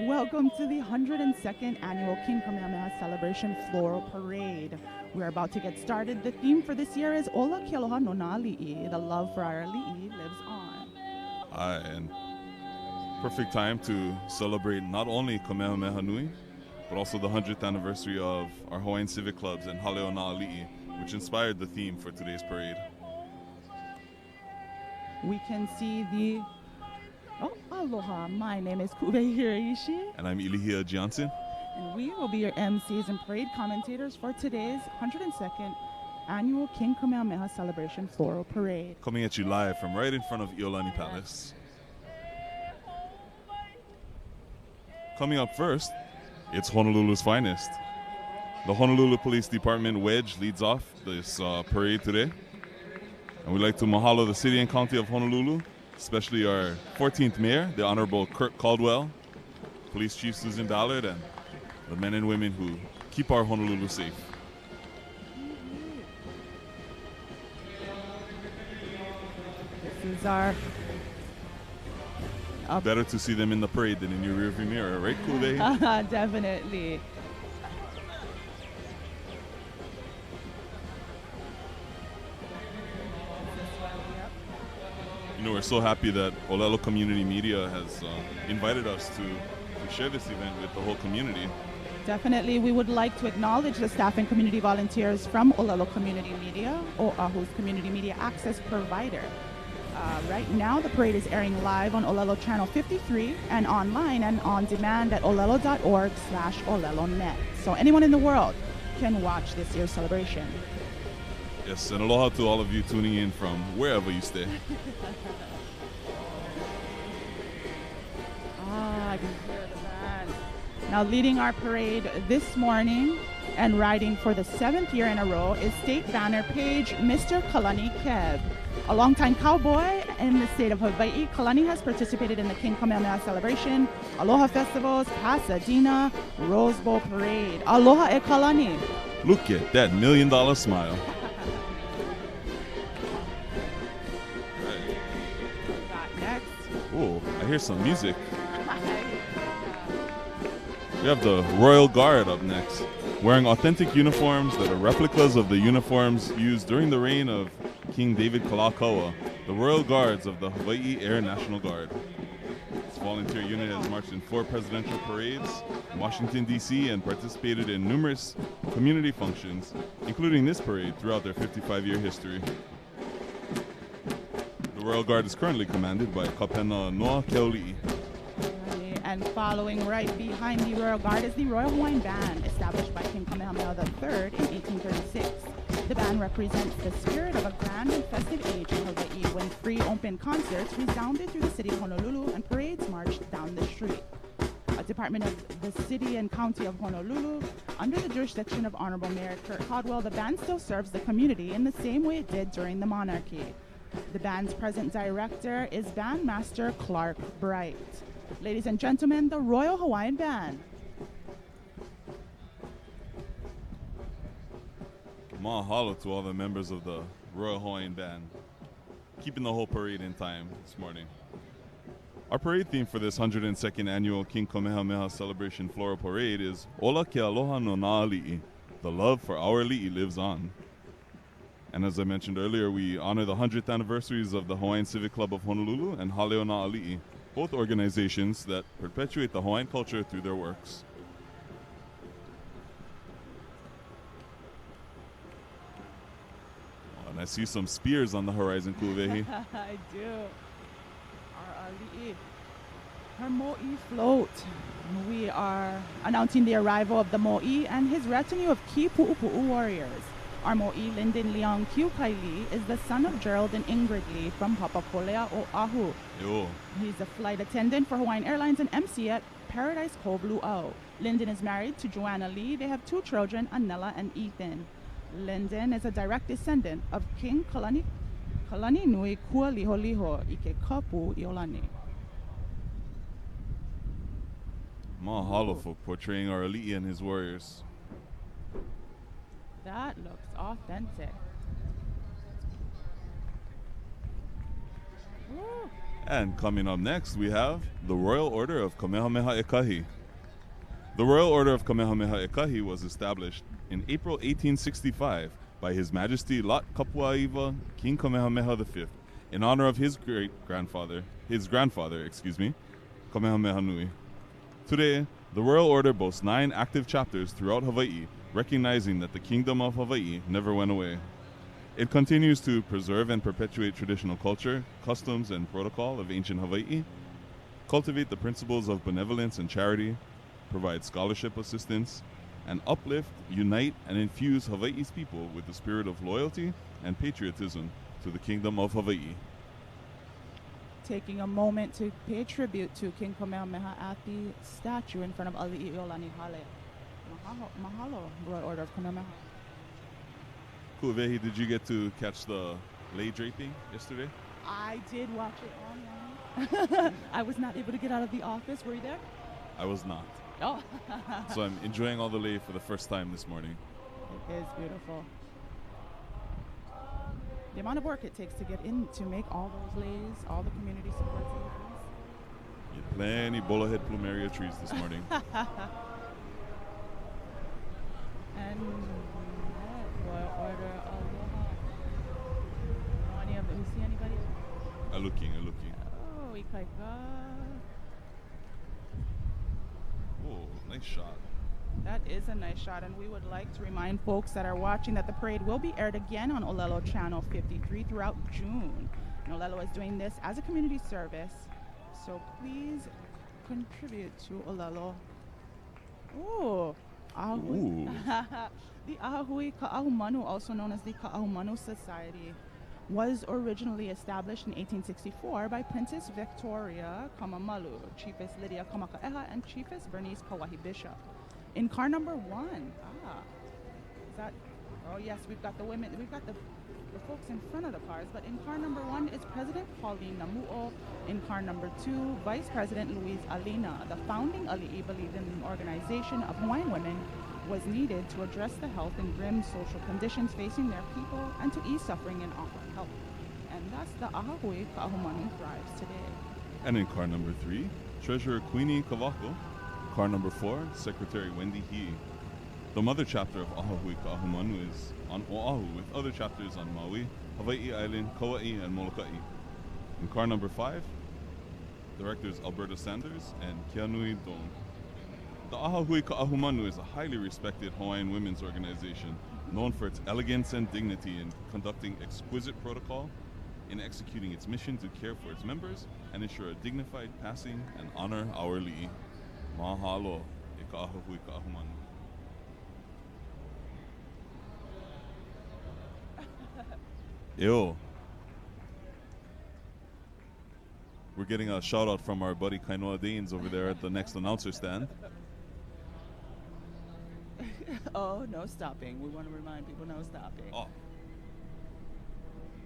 Welcome to the 102nd Annual King Kamehameha Celebration Floral Parade. We're about to get started. The theme for this year is Ola Kealoha no Na Ali'i. The love for our ali'i lives on. And perfect time to celebrate not only Kamehameha Nui, but also the 100th anniversary of our Hawaiian Civic Clubs and Haleo na Ali'i, which inspired the theme for today's parade. We can see the... Oh, aloha. My name is Kube Hiraishi. And I'm Ilihia Johnson. And we will be your MCs and parade commentators for today's 102nd Annual King Kamehameha Celebration Floral Parade. Coming at you live from right in front of Iolani Palace. Coming up first, it's Honolulu's finest. The Honolulu Police Department Wedge leads off this parade today. And we'd like to mahalo the City and County of Honolulu, especially our 14th Mayor, the Honorable Kirk Caldwell, Police Chief Susan Ballard, and the men and women who keep our Honolulu safe. This is our... Better to see them in the parade than in your rearview mirror, right, Kube? Definitely. You know, we're so happy that Olelo Community Media has invited us to share this event with the whole community. Definitely, we would like to acknowledge the staff and community volunteers from Olelo Community Media, Oahu's community media access provider. Right now, the parade is airing live on Olelo Channel 53 and online and on demand at olelo.org/OleloNet. So anyone in the world can watch this year's celebration. Yes, and aloha to all of you tuning in from wherever you stay. I can hear the band. Now leading our parade this morning and riding for the 7th year in a row is State Banner Page Mr. Kalani Keb. A longtime cowboy in the state of Hawaii, Kalani has participated in the King Kamehameha Celebration, Aloha Festivals, Pasadena, Rose Bowl Parade. Aloha e Kalani. Look at that $1 million smile. Oh, I hear some music. We have the Royal Guard up next, wearing authentic uniforms that are replicas of the uniforms used during the reign of King David Kalakaua, the Royal Guards of the Hawaii Air National Guard. This volunteer unit has marched in 4 presidential parades in Washington, D.C. and participated in numerous community functions, including this parade throughout their 55-year history. The Royal Guard is currently commanded by Kapena Noa Keoli'i. And following right behind the Royal Guard is the Royal Hawaiian Band, established by King Kamehameha III in 1836. The band represents the spirit of a grand and festive age in Hawaii when free open concerts resounded through the city of Honolulu and parades marched down the street. A department of the City and County of Honolulu, under the jurisdiction of Honorable Mayor Kirk Caldwell, the band still serves the community in the same way it did during the monarchy. The band's present director is Bandmaster Clark Bright. Ladies and gentlemen, the Royal Hawaiian Band. Mahalo to all the members of the Royal Hawaiian Band, keeping the whole parade in time this morning. Our parade theme for this 102nd annual King Kamehameha Celebration Floral Parade is Ola Ke Aloha no Na Ali'i. The love for our Ali'i lives on. And as I mentioned earlier, we honor the 100th anniversaries of the Hawaiian Civic Club of Honolulu and Haleo na Ali'i, both organizations that perpetuate the Hawaiian culture through their works. Oh, and I see some spears on the horizon, Kuvehi. I do. Our ali'i. Her mo'i float. We are announcing the arrival of the mo'i and his retinue of ki pu'upu'u warriors. Our mo'i, Lyndon Leon Kiukaili, is the son of Gerald and Ingrid Lee from Papakolea Oahu. Yo. He's a flight attendant for Hawaiian Airlines and MC at Paradise Cove Luau. Lyndon is married to Joanna Lee. They have 2 children, Anella and Ethan. Lyndon is a direct descendant of King Kalani Nui Kua Liho Liho Ike Kapu Iolani. Mahalo for portraying our Ali'i and his warriors. That looks authentic. Woo. And coming up next, we have the Royal Order of Kamehameha Ekahi. The Royal Order of Kamehameha Ekahi was established in April 1865 by His Majesty Lot Kapuaiwa King Kamehameha V in honor of his grandfather, Kamehameha Nui. Today, the Royal Order boasts 9 active chapters throughout Hawaii, recognizing that the Kingdom of Hawaii never went away. It continues to preserve and perpetuate traditional culture, customs, and protocol of ancient Hawaii, cultivate the principles of benevolence and charity, provide scholarship assistance, and uplift, unite, and infuse Hawaii's people with the spirit of loyalty and patriotism to the Kingdom of Hawaii. Taking a moment to pay tribute to King Kamehameha at the statue in front of Ali'i Iolani Hale. Mahalo, Royal Order of Kamehameha. Kuvehi, did you get to catch the lei draping yesterday? I did watch it online. I was not able to get out of the office. Were you there? I was not. Oh. So I'm enjoying all the lei for the first time this morning. It is beautiful. The amount of work it takes to get in to make all those leis, all the community support events. Yeah, plenty bullhead plumeria trees this morning. And Royal Order Aloha. You see anybody? I'm looking. Oh, Ikaika. Oh, nice shot. That is a nice shot, and we would like to remind folks that are watching that the parade will be aired again on Olelo Channel 53 throughout June. And Olelo is doing this as a community service, so please contribute to Olelo. Ooh. Ooh. The Ahui Ka'ahumanu, also known as the Ka'ahumanu Society, was originally established in 1864 by Princess Victoria Kamamalu, Chiefess Lydia Kamaka'eha, and Chiefess Bernice Kawahi Bishop. In car number 1, is that, oh yes, we've got the women, we've got the folks in front of the cars, but in car number 1 is President Pauline Namu'o. In car number 2, Vice President Louise Alina. The founding ali'i believed in an organization of Hawaiian women was needed to address the health and grim social conditions facing their people and to ease suffering and offer help. And thus the Ahahui Ka'ahumanu thrives today. And in car number 3, Treasurer Queenie Kawako. Car number 4, Secretary Wendy He. The mother chapter of Ahahui Ka'ahumanu is on Oahu, with other chapters on Maui, Hawaii Island, Kauai, and Molokai. In car number 5, Directors Alberta Sanders and Keanui Dong. The Ahahui Ka'ahumanu is a highly respected Hawaiian women's organization known for its elegance and dignity in conducting exquisite protocol, in executing its mission to care for its members and ensure a dignified passing and honor our li'i. Mahalo e Ka'ahui Ka'ahumanu. Ew. We're getting a shout out from our buddy Kainoa Danes over there at the next announcer stand. Oh, no stopping. We want to remind people no stopping. Oh.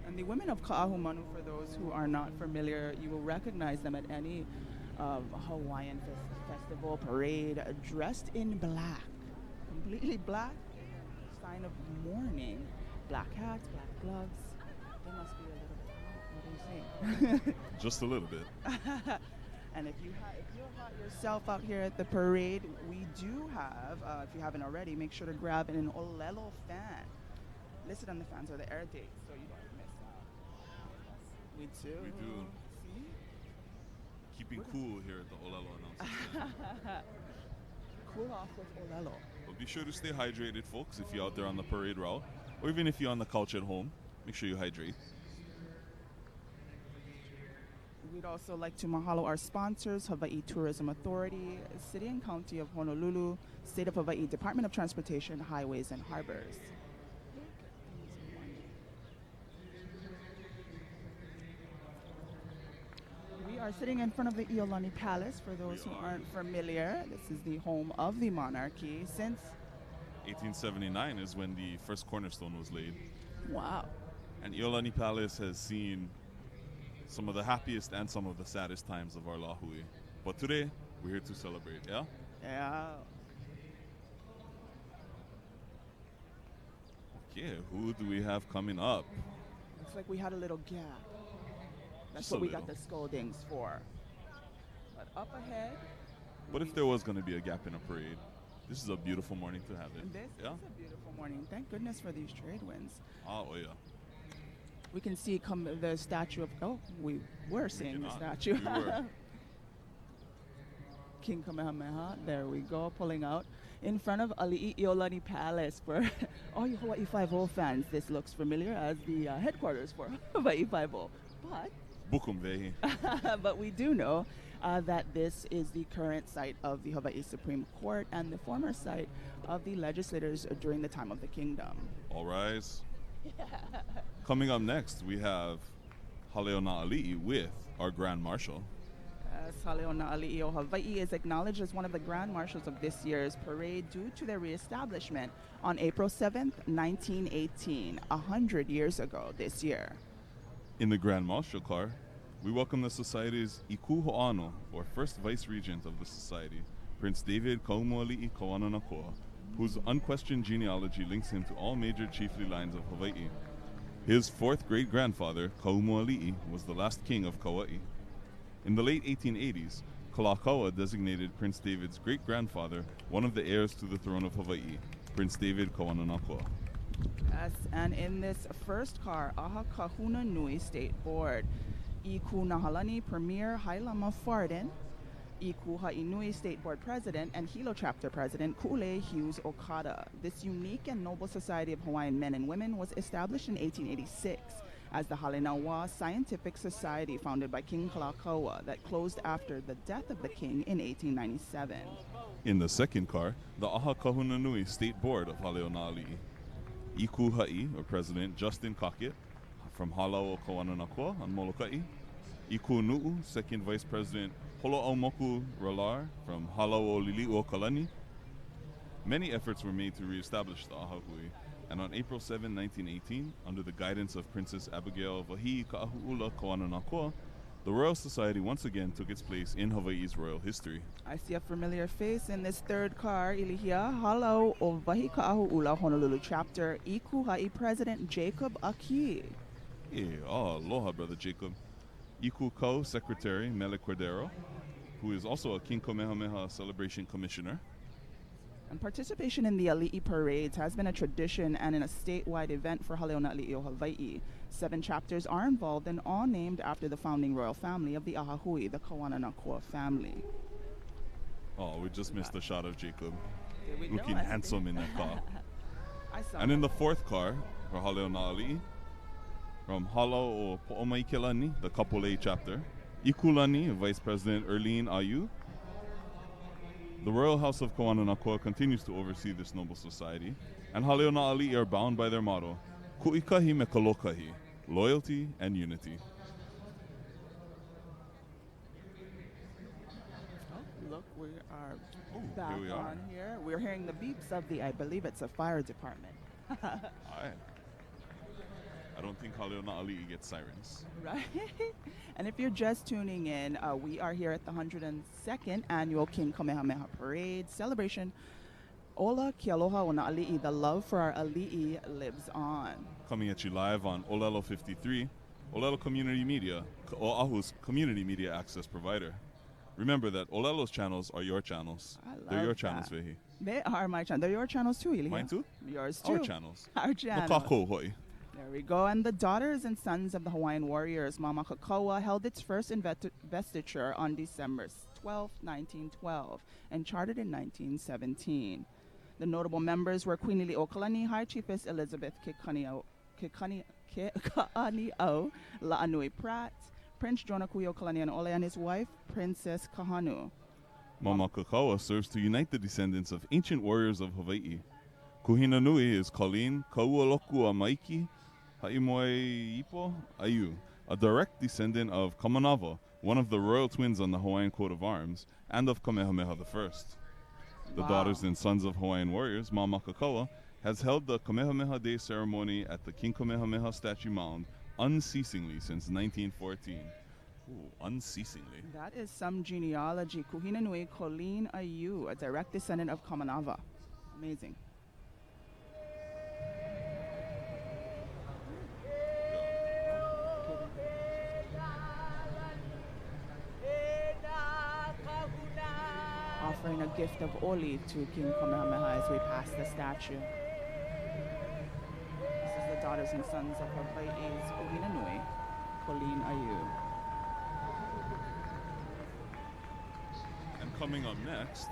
And the women of Ka'ahumanu, for those who are not familiar, you will recognize them at any Hawaiian festival, parade, dressed in black. Completely black, sign of mourning. Black hats, black gloves. They must be a little bit hot. What do you think? Just a little bit. And if you're hot yourself out here at the parade, we do have, if you haven't already, make sure to grab an Olelo fan. Listed on the fans are the air dates, so you don't miss out. We do. We do. See? Keeping cool here at the Olelo announcement. Cool off with Olelo. But be sure to stay hydrated, folks, if you're out there on the parade route. Or even if you're on the couch at home, make sure you hydrate. We'd also like to mahalo our sponsors, Hawaii Tourism Authority, City and County of Honolulu, State of Hawaii Department of Transportation, Highways and Harbors. We are sitting in front of the Iolani Palace. For those who aren't familiar, this is the home of the monarchy since 1879 is when the first cornerstone was laid. wow. And Iolani Palace has seen some of the happiest and some of the saddest times of our Lahui. But today, we're here to celebrate, yeah? Yeah. Okay, who do we have coming up? Looks like we had a little gap. That's Just what a we little. got the scoldings for. But up ahead, But if there was going to be a gap in a parade, this is a beautiful morning to have it. this Yeah? is a beautiful morning. Thank goodness for these trade winds. Oh, yeah. We can see the statue of, we were seeing the cannot. statue. We were. King Kamehameha, there we go, pulling out in front of Ali'i Iolani Palace. For all you Hawaii 5-0 fans, this looks familiar as the headquarters for Hawaii 5-0. Bukum vehi. But we do know that this is the current site of the Hawaii Supreme Court and the former site of the legislators during the time of the kingdom. All rise. Coming up next, we have Haleona Ali'i with our Grand Marshal. Haleona Ali'i o Hawaii is acknowledged as one of the Grand Marshals of this year's parade due to their reestablishment on April 7th, 1918, 100 years ago this year. In the Grand Marshal car, we welcome the Society's Iku Ho'ano, or first Vice Regent of the Society, Prince David Kaumoali'i Kauananakoa, whose unquestioned genealogy links him to all major chiefly lines of Hawaii. His fourth great-grandfather, Kaumoali'i, was the last king of Kauai. In the late 1880s, Kalakaua designated Prince David's great-grandfather one of the heirs to the throne of Hawaii, Prince David Kauananakoa. Yes, and in this first car, Aha Kahuna Nui State Board, Iku Nahalani Premier Hailama Farden, Iku Ha'inui State Board President and Hilo Chapter President Ku'ule Hughes Okada. This unique and noble society of Hawaiian men and women was established in 1886 as the Halenawa Scientific Society founded by King Kalakaua that closed after the death of the king in 1897. In the second car, the Aha Kahuna Nui State Board of Haleona Ali'i. Iku Ha'i, or President Justin Cockett, from Halao Kauananakoa on Molokai. Iku Nu'u, Second Vice President Holo'aumoku Ralar from Halao Lili'u Kalani. Many efforts were made to reestablish the Ahahui, and on April 7, 1918, under the guidance of Princess Abigail Wahi Ka'ahu'ula Kauananakoa, the Royal Society once again took its place in Hawaii's royal history. I see a familiar face in this third car, Ilihia Halau o Wahi Ka'ahu'ula Honolulu Chapter, Iku Ha'i President Jacob Aki. Aloha, Brother Jacob. Iku Kau Secretary Mele Cordero, who is also a King Kamehameha Celebration Commissioner. And participation in the Ali'i parades has been a tradition and in a statewide event for Haleona Ali'i o Hawaii. 7 chapters are involved and all named after the founding royal family of the Ahahui, the Kauananakoa family. Oh, we just missed a shot of Jacob There we looking go. handsome in that car. I saw And in the fourth car for Haleona Ali'i, from Halau o Po'omaikelani, the Kapolei chapter, Ikulani, Vice President Erlene Ayu. The Royal House of Kauananakoa continues to oversee this noble society, and Haleona Ali'i are bound by their motto, Ku'ikahi me Kalokahi, loyalty and unity. Oh, look, we are back here we are. on here. We're hearing the beeps of the, I believe it's a fire department. I don't think Haleona Ali'i gets sirens. Right? And if you're just tuning in, we are here at the 102nd Annual King Kamehameha Parade celebration. Ola Kialoha o na Ali'i, the love for our Ali'i lives on. Coming at you live on Olelo 53, Olelo Community Media, Oahu's community media access provider. Remember that Olelo's channels are your channels. I love They're your channels, that. Vehi. They are my channel. They're your channels too, Ilya. Mine too? Yours too. Our channels. Our channels. Makako hoi. There we go. And the daughters and sons of the Hawaiian warriors, Mama Kakawa, held its first investiture on December 12, 1912, and chartered in 1917. The notable members were Queen Lili'okalani, High Chiefess Elizabeth Kekani'o La'anui Pratt, Prince Jonakuyokalani and Ole, and his wife, Princess Kahanu. Mama Kakawa serves to unite the descendants of ancient warriors of Hawaii. Kuhina Nui is Colleen Kaualoku Maiki Haimoe Ipo Ayu, a direct descendant of Kamanava, one of the royal twins on the Hawaiian coat of arms, and of Kamehameha I. The daughters and sons of Hawaiian warriors, Mama Kakawa, has held the Kamehameha Day ceremony at the King Kamehameha statue mound unceasingly since 1914. Ooh, unceasingly. That is some genealogy. Kuhina Nui Colleen Ayu, a direct descendant of Kamanava. Amazing. Offering a gift of oli to King Kamehameha as we pass the statue. This is the daughters and sons of Hawaii's Kuhina Nui, Colleen Ayu. And coming up next,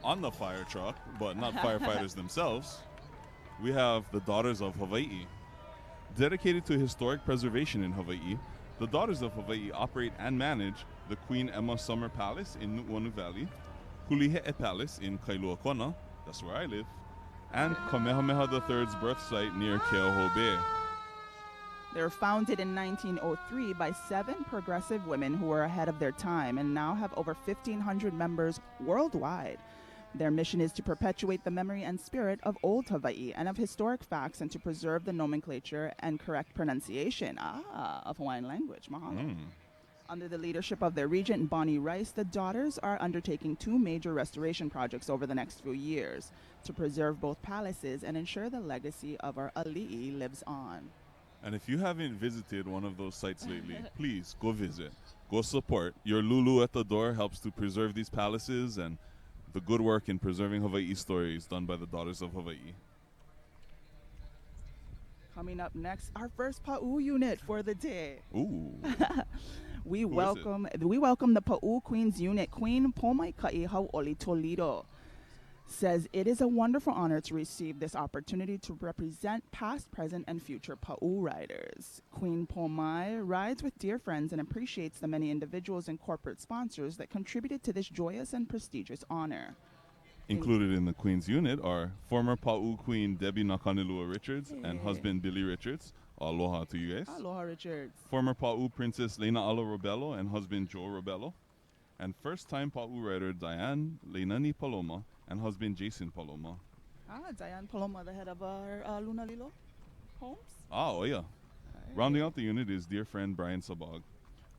on the fire truck, but not firefighters themselves, we have the Daughters of Hawaii. Dedicated to historic preservation in Hawaii, the Daughters of Hawaii operate and manage the Queen Emma Summer Palace in Nu'uanu Valley, Kulihe'e Palace in Kailua Kona, that's where I live, and Kamehameha III's birth site near Keauhou Bay. They were founded in 1903 by 7 progressive women who were ahead of their time and now have over 1,500 members worldwide. Their mission is to perpetuate the memory and spirit of old Hawaii and of historic facts and to preserve the nomenclature and correct pronunciation of Hawaiian language. Mahalo. Under the leadership of their regent, Bonnie Rice, the daughters are undertaking 2 major restoration projects over the next few years to preserve both palaces and ensure the legacy of our ali'i lives on. And if you haven't visited one of those sites lately, please go visit. Go support. Your Lulu at the door helps to preserve these palaces and the good work in preserving Hawaii stories done by the Daughters of Hawaii. Coming up next, our first Pa'u unit for the day. Ooh. We welcome the Pa'u Queens unit. Queen Pomaikai Hau'oli Toledo says it is a wonderful honor to receive this opportunity to represent past, present, and future Pa'u riders. Queen Pomai rides with dear friends and appreciates the many individuals and corporate sponsors that contributed to this joyous and prestigious honor. Included in the Queen's unit are former Pa'u Queen Debbie Nakanilua Richards and husband Billy Richards. Aloha to you guys. Aloha, Richards. Former Pa'u Princess Leina Ala Robello and husband Joe Robello. And first-time Pa'u rider Diane Leinani Paloma and husband Jason Paloma. Diane Paloma, the head of our Luna Lilo homes. Oh, yeah. Rounding out the unit is dear friend Brian Sabag.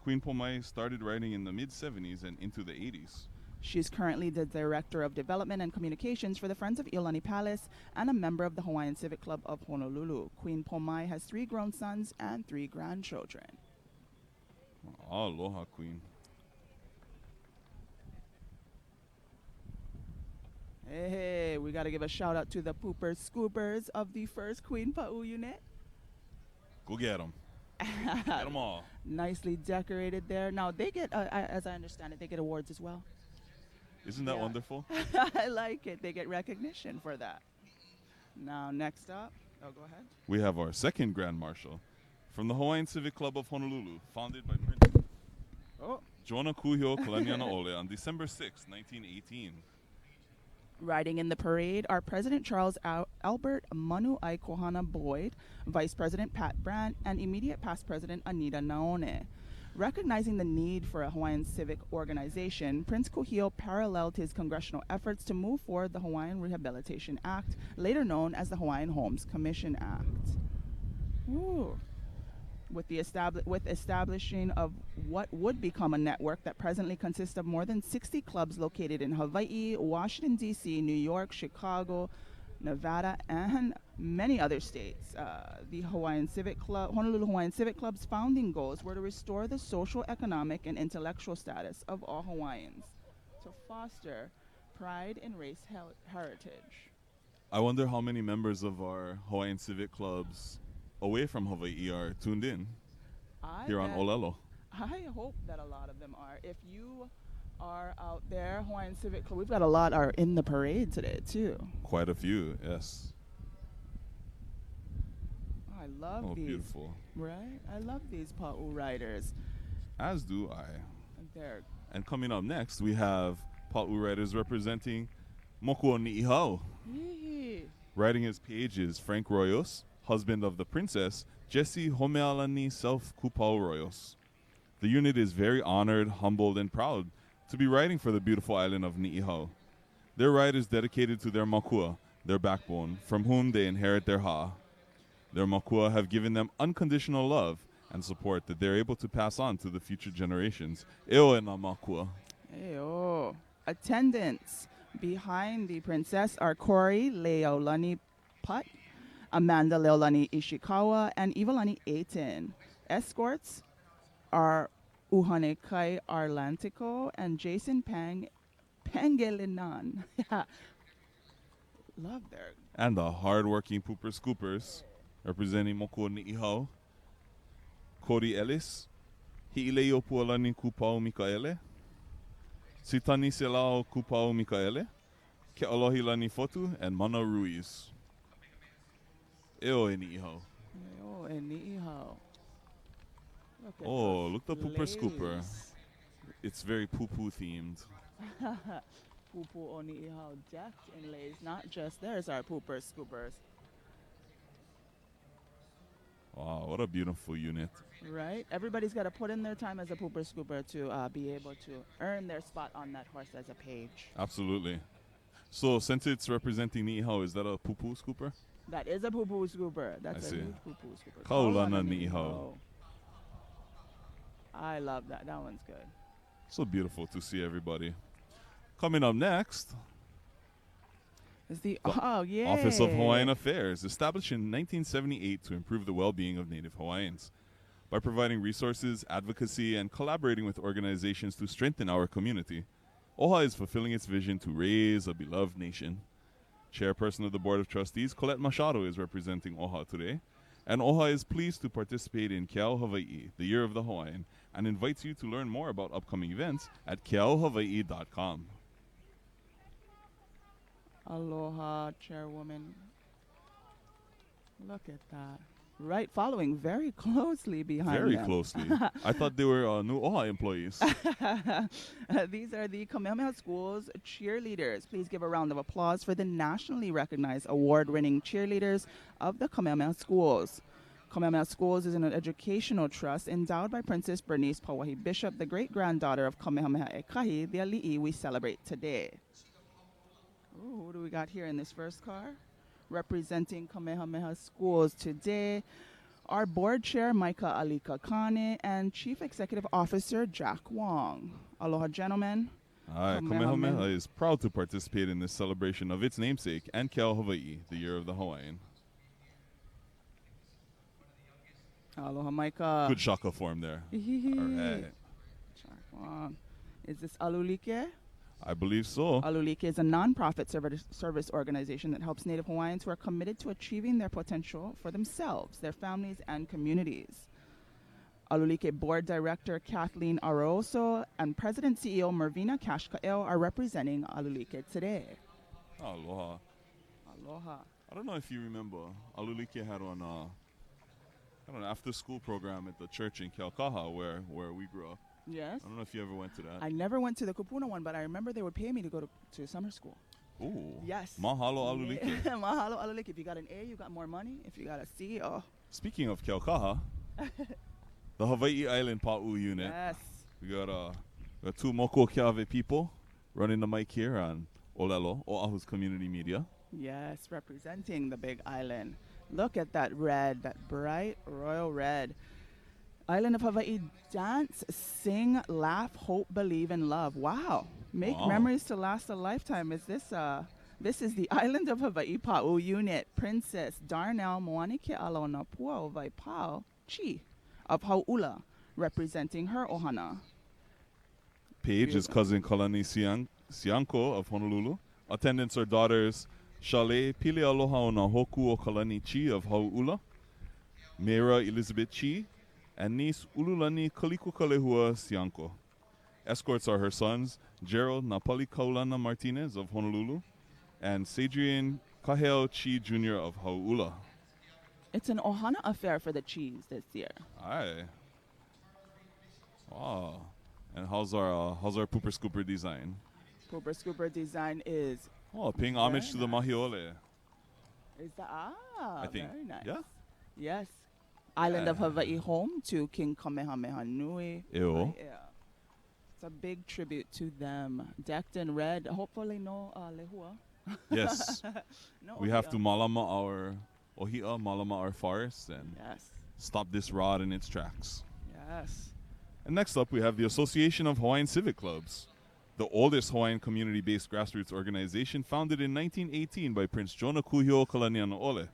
Queen Pomai started riding in the mid-70s and into the 80s. She's currently the Director of Development and Communications for the Friends of Iolani Palace and a member of the Hawaiian Civic Club of Honolulu. Queen Pomai has 3 grown sons and 3 grandchildren. Aloha, Queen. Hey, we got to give a shout out to the poopers scoopers of the first Queen Pa'u unit. Go get them. Get them all. Nicely decorated there. Now, they get, as I understand it, they get awards as well. Isn't that wonderful? I like it. They get recognition for that. Now, next up, go ahead. We have our second Grand Marshal from the Hawaiian Civic Club of Honolulu, founded by Prince Jonah Kuhio Kalaniana Ole on December 6, 1918. Riding in the parade are President Charles Albert Manu'ai Kohana Boyd, Vice President Pat Brandt, and immediate past President Anita Naone. Recognizing the need for a Hawaiian civic organization, Prince Kuhio paralleled his congressional efforts to move forward the Hawaiian Rehabilitation Act, later known as the Hawaiian Homes Commission Act. Ooh. With establishing of what would become a network that presently consists of more than 60 clubs located in Hawaii, Washington, D.C., New York, Chicago, Nevada, and many other states. The Hawaiian Civic Club, Honolulu Hawaiian Civic Club's founding goals were to restore the social, economic, and intellectual status of all Hawaiians, to foster pride in race heritage. I wonder how many members of our Hawaiian Civic Clubs away from Hawaii are tuned in I here on bet- Olelo. I hope that a lot of them are. If you are out there, Hawaiian Civic Club, we've got a lot are in the parade today too. Quite a few, yes. I love Oh, these. beautiful. Right? I love these Pa'u riders. As do I. They're And coming up next, we have Pa'u riders representing Mokuo Ni'ihau. Yee. Writing his page is Frank Royos, husband of the princess, Jessie Homealani Self Kupau Royos. The unit is very honored, humbled, and proud to be riding for the beautiful island of Ni'ihau. Their ride is dedicated to their makua, their backbone, from whom they inherit their ha. Their makua have given them unconditional love and support that they're able to pass on to the future generations. Eo e na makua. Ayo. Attendants behind the princess are Corey Leolani Putt, Amanda Leolani Ishikawa, and Ivalani Aiton. Escorts are Uhanekai Arlantico and Jason Pangelinan. Love their And the hard-working pooper scoopers representing Mokuo Ni'ihau, Cody Ellis, Hi'ileo Pualani Kupau Mikaele, Sitani Selao Kupau Mikaele, Ke'alohilani Fotu, and Mana Ruiz. Eo e Ni'ihau. Oh, and Ni'ihau. Look at Oh, those look the pooper scooper. ladies. It's very poo-poo themed. Pupu o Ni'ihau decked in lace, not just there's our pooper scoopers. Wow, what a beautiful unit. Right? Everybody's got to put in their time as a pooper scooper to be able to earn their spot on that horse as a page. Absolutely. So since it's representing Ni'ihau, is that a poo-poo scooper? That is a poo-poo scooper. That's I a see. huge poo-poo scooper. Kaulana Kaulana Ni'ihau. I love that. That one's good. So beautiful to see everybody. Coming up next, It's the The yeah Office of Hawaiian Affairs, established in 1978 to improve the well-being of Native Hawaiians by providing resources, advocacy, and collaborating with organizations to strengthen our community. OHA is fulfilling its vision to raise a beloved nation. Chairperson of the Board of Trustees, Colette Machado, is representing OHA today, and OHA is pleased to participate in Keao Hawaii, the Year of the Hawaiian, and invites you to learn more about upcoming events at keaohawaii.com. Aloha, Chairwoman. Look at that. Right, following very closely behind Very them. closely. I thought they were new OHA employees. These are the Kamehameha Schools cheerleaders. Please give a round of applause for the nationally recognized award-winning cheerleaders of the Kamehameha Schools. Kamehameha Schools is an educational trust endowed by Princess Bernice Pauahi Bishop, the great-granddaughter of Kamehameha Ekahi, the ali'i we celebrate today. Ooh, who do we got here in this first car? Representing Kamehameha Schools today, our board chair, Micah Alika Kane, and Chief Executive Officer, Jack Wong. Aloha, gentlemen. Hi, Kamehameha. Kamehameha is proud to participate in this celebration of its namesake and Keao Hawaii, the Year of the Hawaiian. Aloha, Micah. Good shaka form there. All right. Jack Wong. Is this Alulike? I believe so. Alulike is a nonprofit service organization that helps Native Hawaiians who are committed to achieving their potential for themselves, their families, and communities. Alulike Board Director Kathleen Aroso and President CEO Mervina Kashkael are representing Alulike today. Aloha. Aloha. I don't know if you remember, Alulike had on an after-school program at the church in Keaukaha where we grew up. Yes. I don't know if you ever went to that. I never went to the Kupuna one, but I remember they would pay me to go to summer school. Ooh. Yes. Mahalo Alulike. Mahalo Alulike. If you got an A, you got more money. If you got a C, oh. Speaking of Keaukaha, the Hawaii Island Pa'u unit. Yes. We got two Moko Keawe people running the mic here on Olelo, Oahu's community media. Yes, representing the Big Island. Look at that red, that bright royal red. Island of Hawaii, dance, sing, laugh, hope, believe, and love. Wow. Make Wow. memories to last a lifetime. Is this This is the island of Hawaii Pa'u unit, Princess Darnell Moani Ke'alona Puao Vaipao Chi of Hau'ula, representing her ohana. Paige is cousin Kalani Sianko of Honolulu. Attendants are daughters Shale Pili Aloha o na Hoku o Kalani Chi of Hau'ula, Mera Elizabeth Chi, and niece Ululani Kaliku Kalehua Sianko. Escorts are her sons Gerald Napali Kaulana Martinez of Honolulu and Sadrian Kaheo Chi Jr. of Hau'ula. It's an ohana affair for the Chis this year. Aye. Wow. And how's our pooper scooper design? Pooper Scooper design is Paying homage to the nice. Mahiole. Is that I think. very nice. Yeah. Yes. Island of Yeah. Hawaii home to King Kamehameha Nui. Ew. Yeah. It's a big tribute to them. Decked in red. Hopefully no lehua. Yes. No We have ohia. to malama our ohia, malama our forest, and Yes. stop this rod in its tracks. Yes. And next up, we have the Association of Hawaiian Civic Clubs, the oldest Hawaiian community-based grassroots organization founded in 1918 by Prince Jonah Kuhio Kalanianaole.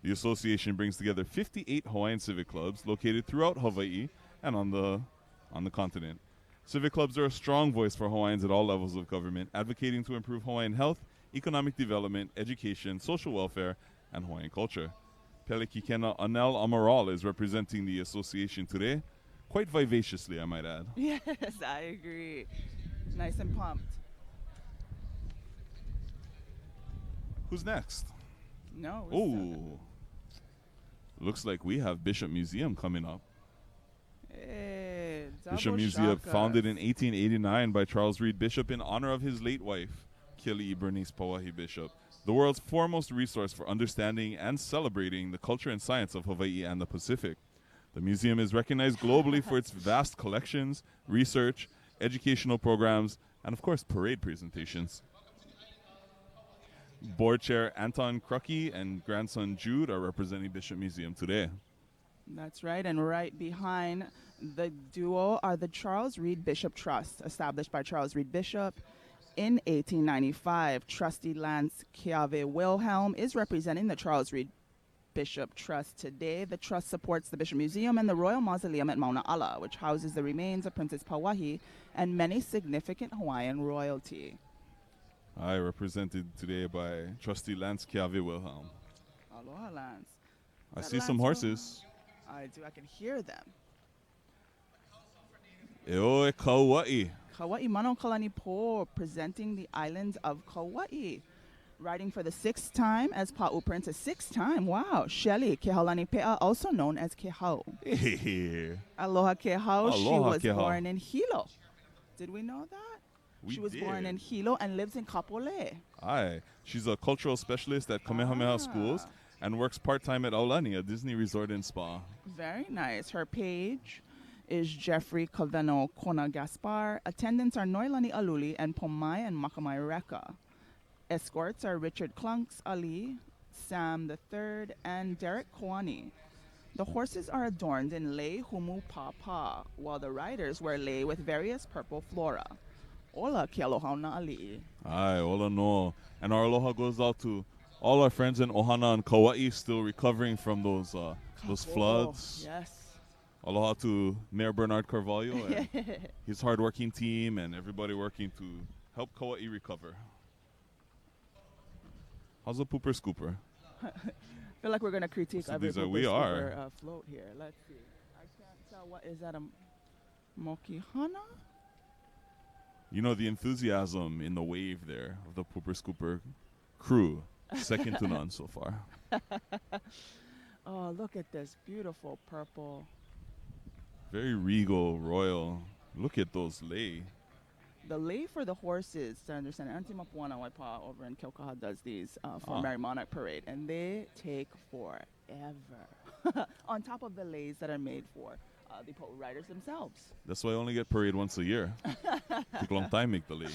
The association brings together 58 Hawaiian civic clubs located throughout Hawaii and on the continent. Civic clubs are a strong voice for Hawaiians at all levels of government, advocating to improve Hawaiian health, economic development, education, social welfare, and Hawaiian culture. Pelekikena Anel Amaral is representing the association today, quite vivaciously, I might add. Yes, I agree. Nice and pumped. Who's next? No. we're Oh, looks like we have Bishop Museum coming up. Hey, Bishop double Museum, shocker. founded in 1889 by Charles Reed Bishop in honor of his late wife, Kili Bernice Pawahi Bishop, the world's foremost resource for understanding and celebrating the culture and science of Hawaii and the Pacific. The museum is recognized globally for its vast collections, research, educational programs, and of course, parade presentations. Board Chair Anton Krucky and grandson Jude are representing Bishop Museum today. That's right, and right behind the duo are the Charles Reed Bishop Trust, established by Charles Reed Bishop in 1895. Trustee Lance Keave Wilhelm is representing the Charles Reed Bishop Trust today. The trust supports the Bishop Museum and the Royal Mausoleum at Mauna Ala, which houses the remains of Princess Pauahi and many significant Hawaiian royalty. I represented today by Trustee Lance Keave Wilhelm. Aloha, Lance. I Is that see some Lance horses. I do. I can hear them. Eoe Kauai. Kauai Mano Kalani Po, presenting the island of Kauai. Riding for the sixth time as Pa'u Princess. Sixth time, wow. Shelly Kehaulani Pe'a, also known as Kehau. Hey. Aloha Kehau. She Aloha was Kehau. born in Hilo. Did we know that? We She was born did. in Hilo and lives in Kapolei. Aye. She's a cultural specialist at Kamehameha Schools and works part-time at Aulani, a Disney resort and spa. Very nice. Her page is Jeffrey Caveno Kona Gaspar. Attendants are Noilani Aluli and Pomai and Makamai Reka. Escorts are Richard Clunks Ali, Sam III, and Derek Kwani. The horses are adorned in lei humu papa, while the riders wear lei with various purple flora. Ola ki aloha na ali. Aye, ola no. And our aloha goes out to all our friends in Ohana and Kauai still recovering from those floods. Yes. Aloha to Mayor Bernard Carvalho and his hardworking team and everybody working to help Kauai recover. How's the pooper scooper? I feel like we're going to critique So every these are- Pooper we are. Scooper, float here. Let's see. I can't tell. What is that? A Mokihana? You know, the enthusiasm in the wave there of the pooper scooper crew, second to none so far. Oh, look at this beautiful purple. Very regal, royal. Look at those lei. The lei for the horses, to understand, Auntie Mapuana Waipa over in Kilkaha does these for Merry Monarch Parade, and they take forever. On top of the leis that are made for the pole riders themselves. That's why I only get parade once a year. Took a long time to make the lei.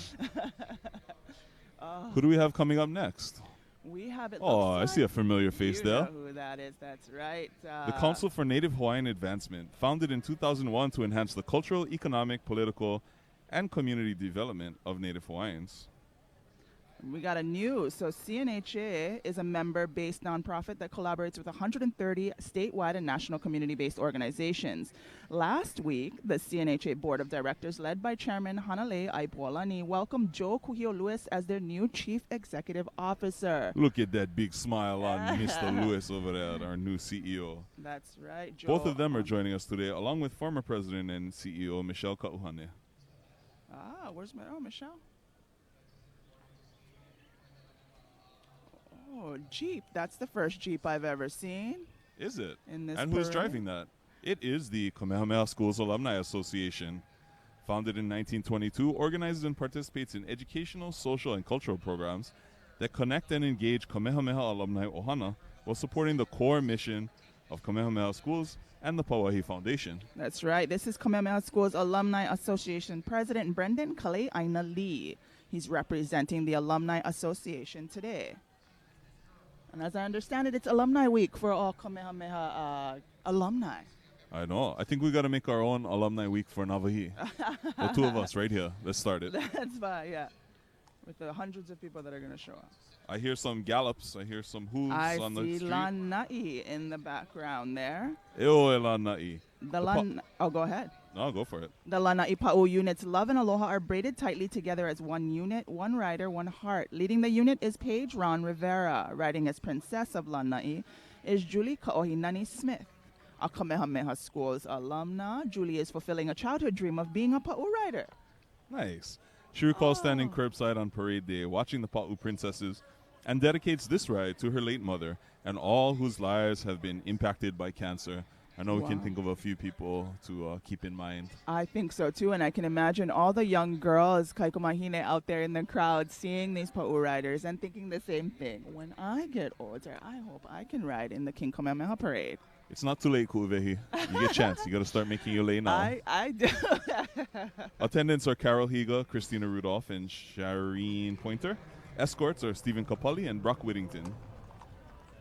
Who do we have coming up next? We have it. Oh, I looks see a like familiar face you there. know who that is. That's right. The Council for Native Hawaiian Advancement, founded in 2001 to enhance the cultural, economic, political, and community development of Native Hawaiians. We got a news. So CNHA is a member-based nonprofit that collaborates with 130 statewide and national community-based organizations. Last week, the CNHA Board of Directors, led by Chairman Hanale Aipuolani, welcomed Joe Kuhio Lewis as their new Chief Executive Officer. Look at that big smile on Mr. Lewis over there, our new CEO. That's right, Joe. Both of them are joining us today, along with former President and CEO Michelle Kauhane. Where's Michelle? Oh, Jeep. That's the first Jeep I've ever seen. Is it? In this and who's parade? driving that? It is the Kamehameha Schools Alumni Association. Founded in 1922, organizes and participates in educational, social, and cultural programs that connect and engage Kamehameha alumni Ohana while supporting the core mission of Kamehameha Schools and the Pauahi Foundation. That's right. This is Kamehameha Schools Alumni Association President Brendan Kale Aina Lee. He's representing the Alumni Association today. And as I understand it, it's Alumni Week for all Kamehameha alumni. I know. I think we got to make our own Alumni Week for Navahi. The two of us right here. Let's start it. That's fine, yeah. With the hundreds of people that are going to show up. I hear some gallops. I hear some hooves on the I see street. Lanai in the background there. Eo e Lanai. Go ahead. No, go for it. The Lanai Pa'u units Love and Aloha are braided tightly together as one unit, one rider, one heart. Leading the unit is Paige Ron Rivera. Riding as Princess of Lanai is Julie Kaohinani Smith. A Kamehameha Schools alumna, Julie is fulfilling a childhood dream of being a Pa'u rider. Nice. She recalls standing curbside on parade day, watching the Pa'u princesses, and dedicates this ride to her late mother and all whose lives have been impacted by cancer. I know we can think of a few people to keep in mind. I think so too, and I can imagine all the young girls, Kaikomahine, out there in the crowd seeing these Pa'u riders and thinking the same thing. When I get older, I hope I can ride in the King Kamehameha Parade. It's not too late, Ku'uwehi. You get a chance. You got to start making your lay now. I do. Attendants are Carol Higa, Christina Rudolph, and Shireen Pointer. Escorts are Stephen Kapali and Brock Whittington.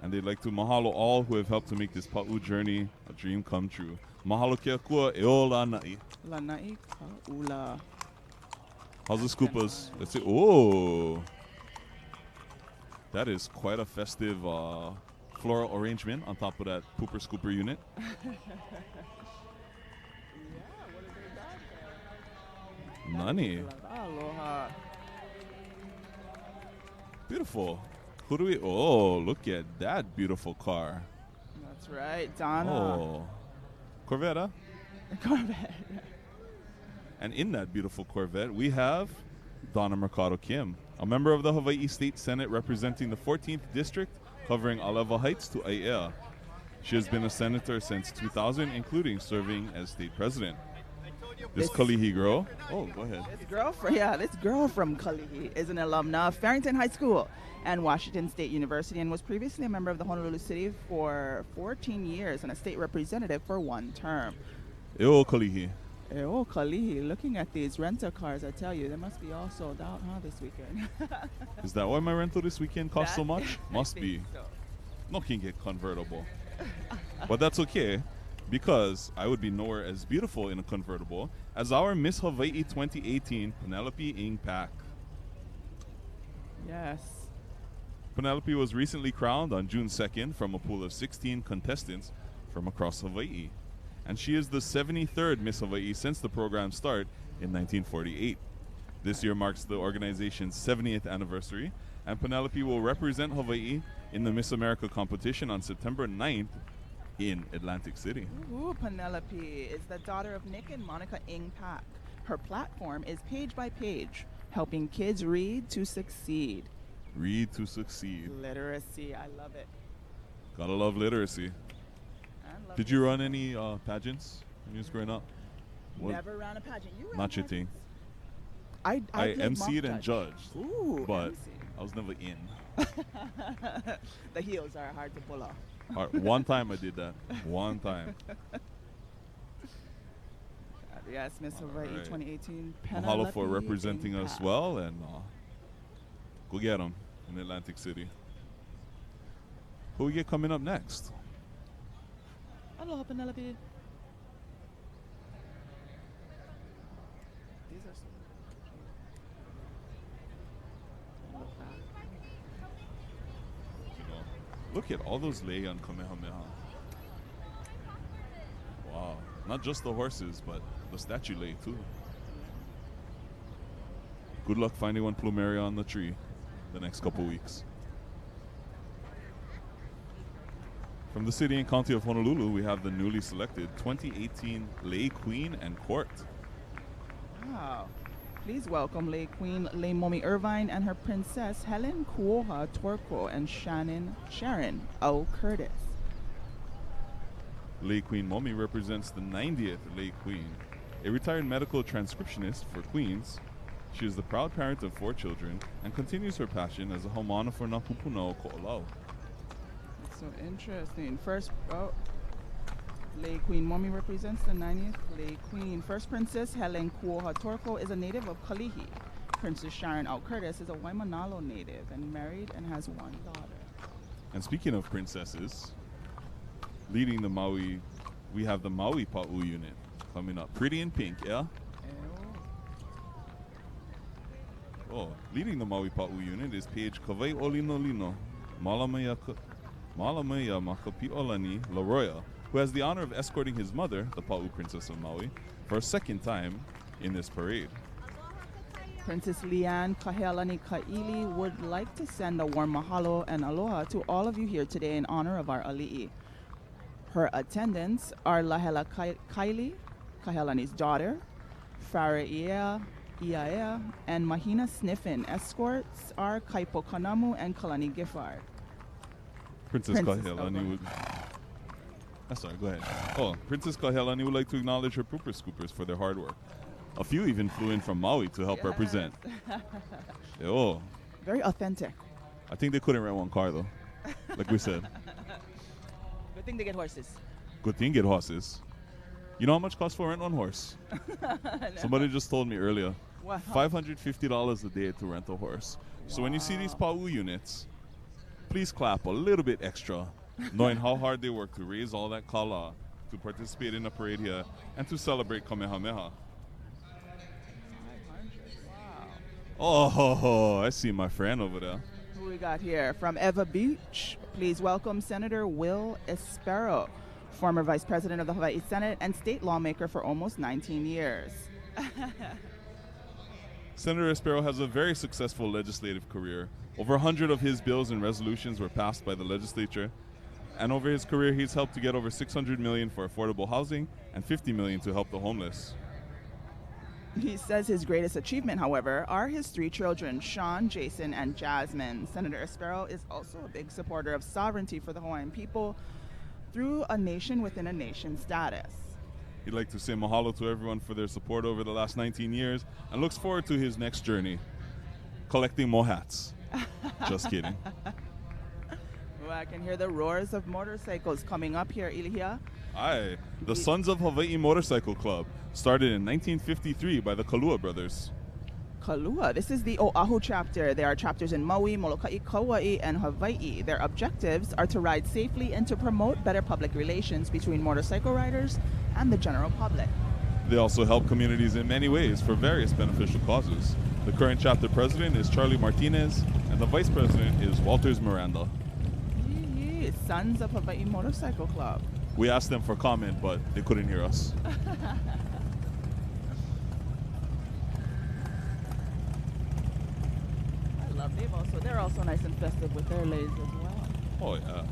And they'd like to mahalo all who have helped to make this Pa'u journey a dream come true. Mahalo kia kua e o Lanai. Lanai Ka'ula. How's the scoopas? Let's see. Oh, that is quite a festive floral arrangement on top of that pooper scooper unit. Nani. Aloha. Beautiful. Who do we? Oh, look at that beautiful car. That's right, Donna. Oh, Corvette. Huh? Corvette. And in that beautiful Corvette, we have Donna Mercado Kim, a member of the Hawaii State Senate representing the 14th District, covering Aleva Heights to Aiea. She has been a senator since 2000, including serving as state president. This Kalihi girl. Oh, go ahead. This girl from Kalihi is an alumna of Farrington High School and Washington State University and was previously a member of the Honolulu City for 14 years and a state representative for one term. Eo Kalihi. Oh, Kalihi, looking at these rental cars, I tell you, they must be all sold out, this weekend? Is that why my rental this weekend costs so much? Must be. So. No can get convertible. But that's okay, because I would be nowhere as beautiful in a convertible as our Miss Hawaii 2018, Penelope Ng Pak. Yes. Penelope was recently crowned on June 2nd from a pool of 16 contestants from across Hawaii. And she is the 73rd Miss Hawaii since the program's start in 1948. This year marks the organization's 70th anniversary, and Penelope will represent Hawaii in the Miss America competition on September 9th in Atlantic City. Ooh, Penelope is the daughter of Nick and Monica Ng Pak. Her platform is Page by Page, helping kids read to succeed. Read to succeed. Literacy, I love it. Gotta love literacy. Did you run any pageants when you was growing up? Never ran a pageant. You ran Not your thing. I emceed and judged. Ooh, but MC. I was never in. The heels are hard to pull off. One time I did that. One time. Yes, Miss Hawaii 2018. Mahalo for representing us well, and go get them in Atlantic City. Who we get coming up next? Aloha, Penelope. These are so Look at all those lei on Kamehameha. Wow. Not just the horses, but the statue lei too. Good luck finding one plumeria on the tree the next couple weeks. From the city and county of Honolulu, we have the newly selected 2018 Lei Queen and Court. Wow. Please welcome Lei Queen Lei Momi Irvine and her princess Helen Kuoha Torko and Sharon O. Curtis. Lei Queen Momi represents the 90th Lei Queen, a retired medical transcriptionist for Queens. She is the proud parent of 4 children and continues her passion as a haumana for Napupuno Ko'olau. So interesting. First, Lei Queen Momi represents the 90th Lei Queen. First Princess Helen Kuoha Torko is a native of Kalihi. Princess Sharon L. Curtis is a Waimanalo native and married and has 1 daughter. And speaking of princesses, leading the Maui, we have the Maui Pa'u unit coming up. Pretty in pink, yeah? Oh, leading the Maui Pa'u unit is Paige Kawai Olino Lino, Malamaya Makapi'olani Laroya, who has the honor of escorting his mother, the Pa'u Princess of Maui, for a second time in this parade. Princess Leanne Kahealani Ka'ili would like to send a warm mahalo and aloha to all of you here today in honor of our ali'i. Her attendants are Lahela Kaili, Kahealani's daughter, Fara'ia Iaea, and Mahina Sniffin. Escorts are Kaipo Kanamu and Kalani Giffard. Princess Kahealani would... sorry, go ahead. Oh, Princess Kahealani would like to acknowledge her pooper scoopers for their hard work. A few even flew in from Maui to help represent. Oh. Very authentic. I think they couldn't rent one car, though, like we said. Good thing they get horses. Good thing get horses. You know how much costs for rent one horse? No. Somebody just told me earlier. Wow. $550 a day to rent a horse. So when you see these Pa'u units, please clap a little bit extra, knowing how hard they work to raise all that kala, to participate in the parade here, and to celebrate Kamehameha. 500, wow. Oh, I see my friend over there. Who we got here? From Eva Beach, please welcome Senator Will Espero, former Vice President of the Hawaii Senate and state lawmaker for almost 19 years. Senator Espero has a very successful legislative career. Over 100 of his bills and resolutions were passed by the legislature. And over his career, he's helped to get over $600 million for affordable housing and $50 million to help the homeless. He says his greatest achievement, however, are his 3 children, Sean, Jason, and Jasmine. Senator Espero is also a big supporter of sovereignty for the Hawaiian people through a nation within a nation status. He'd like to say mahalo to everyone for their support over the last 19 years and looks forward to his next journey, collecting more hats. Just kidding. Well, I can hear the roars of motorcycles coming up here, Ilihia. Aye, the Sons of Hawaii Motorcycle Club, started in 1953 by the Kalua brothers. Kalua, this is the Oahu chapter. There are chapters in Maui, Molokai, Kauai, and Hawaii. Their objectives are to ride safely and to promote better public relations between motorcycle riders and the general public. They also help communities in many ways for various beneficial causes. The current chapter president is Charlie Martinez, and the vice president is Walters Miranda. Sons of Hawaii Motorcycle Club. We asked them for comment, but they couldn't hear us. I love they're also nice and festive with their leis as well. Oh, yeah.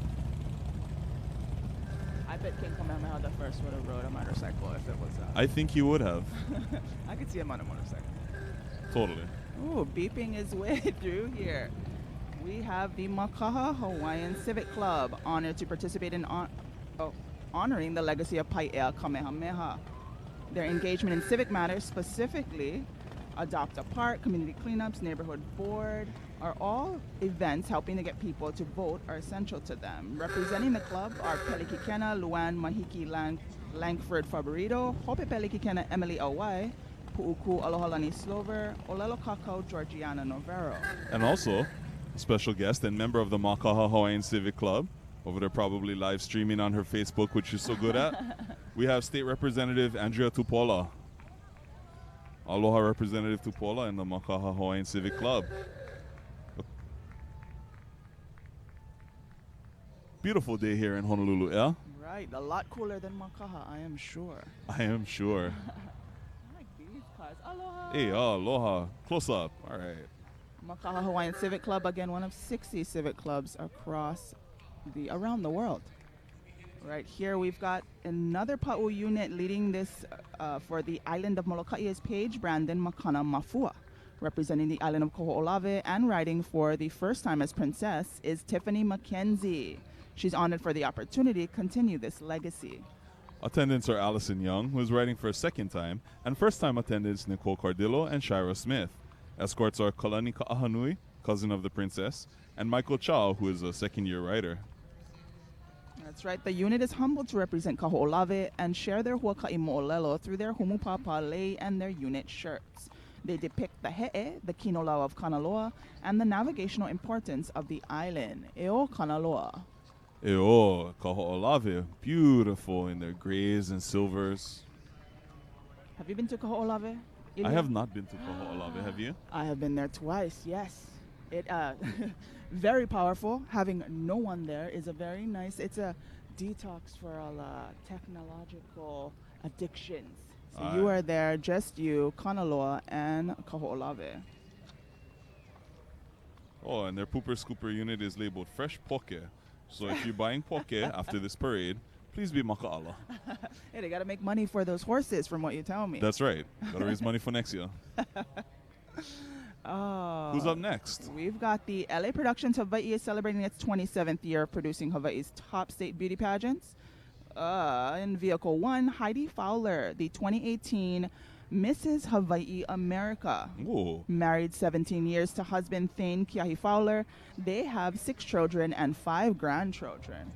I bet King Kamehameha the first would have rode a motorcycle if it was I think he would have. I could see him on a motorcycle. Totally. Ooh, beeping his way through here. We have the Makaha Hawaiian Civic Club, honored to participate in honoring the legacy of Pae'a Kamehameha. Their engagement in civic matters, specifically Adopt a Park, community cleanups, neighborhood board, are all events helping to get people to vote are essential to them. Representing the club are Pelikikena Luan Mahiki Langford Favorito, Hope Pelikikena Emily Awai, Pu'uku Alohalani Slover, Olelo Kakao Georgiana Novero. And also, a special guest and member of the Makaha Hawaiian Civic Club, over there probably live streaming on her Facebook, which she's so good at. We have State Representative Andrea Tupola. Aloha Representative Tupola and the Makaha Hawaiian Civic Club. Beautiful day here in Honolulu, yeah? Right, a lot cooler than Makaha, I am sure. I am sure. I like these cars. Aloha! Hey, aloha. Close up. All right. Makaha Hawaiian Civic Club, again, one of 60 civic clubs around the world. Right here, we've got another Pa'u unit leading this for the island of Molokai is Paige Brandon Makana Mafua. Representing the island of Koho'olave and riding for the first time as princess is Tiffany Mackenzie. She's honored for the opportunity to continue this legacy. Attendants are Allison Young, who is riding for a second time, and first-time attendants Nicole Cardillo and Shira Smith. Escorts are Kalani Ka'ahanui, cousin of the princess, and Michael Chow, who is a second-year rider. That's right. The unit is humbled to represent Kaho'olave and share their huaka'i mo'olelo through their humupapa lei and their unit shirts. They depict the he'e, the kinolau of Kanaloa, and the navigational importance of the island. Eo Kanaloa. Eo, Kaho'olave, beautiful in their grays and silvers. Have you been to Kaho'olave? I have not been to Kaho'olave, have you? I have been there twice, yes. It very powerful. Having no one there is a very nice, it's a detox for all technological addictions. So you are there, just you, Kanaloa, and Kaho'olave. Oh, and their pooper scooper unit is labeled fresh poke. So if you're buying poke after this parade, please be maka'ala. Hey, they got to make money for those horses from what you tell me. That's right. Got to raise money for next year. Oh. Who's up next? We've got the LA Productions Hawaii is celebrating its 27th year of producing Hawaii's top state beauty pageants. In Vehicle 1, Heidi Fowler, the 2018 Mrs. Hawaii America. Ooh. Married 17 years to husband Thane Kiahi Fowler. They have 6 children and 5 grandchildren.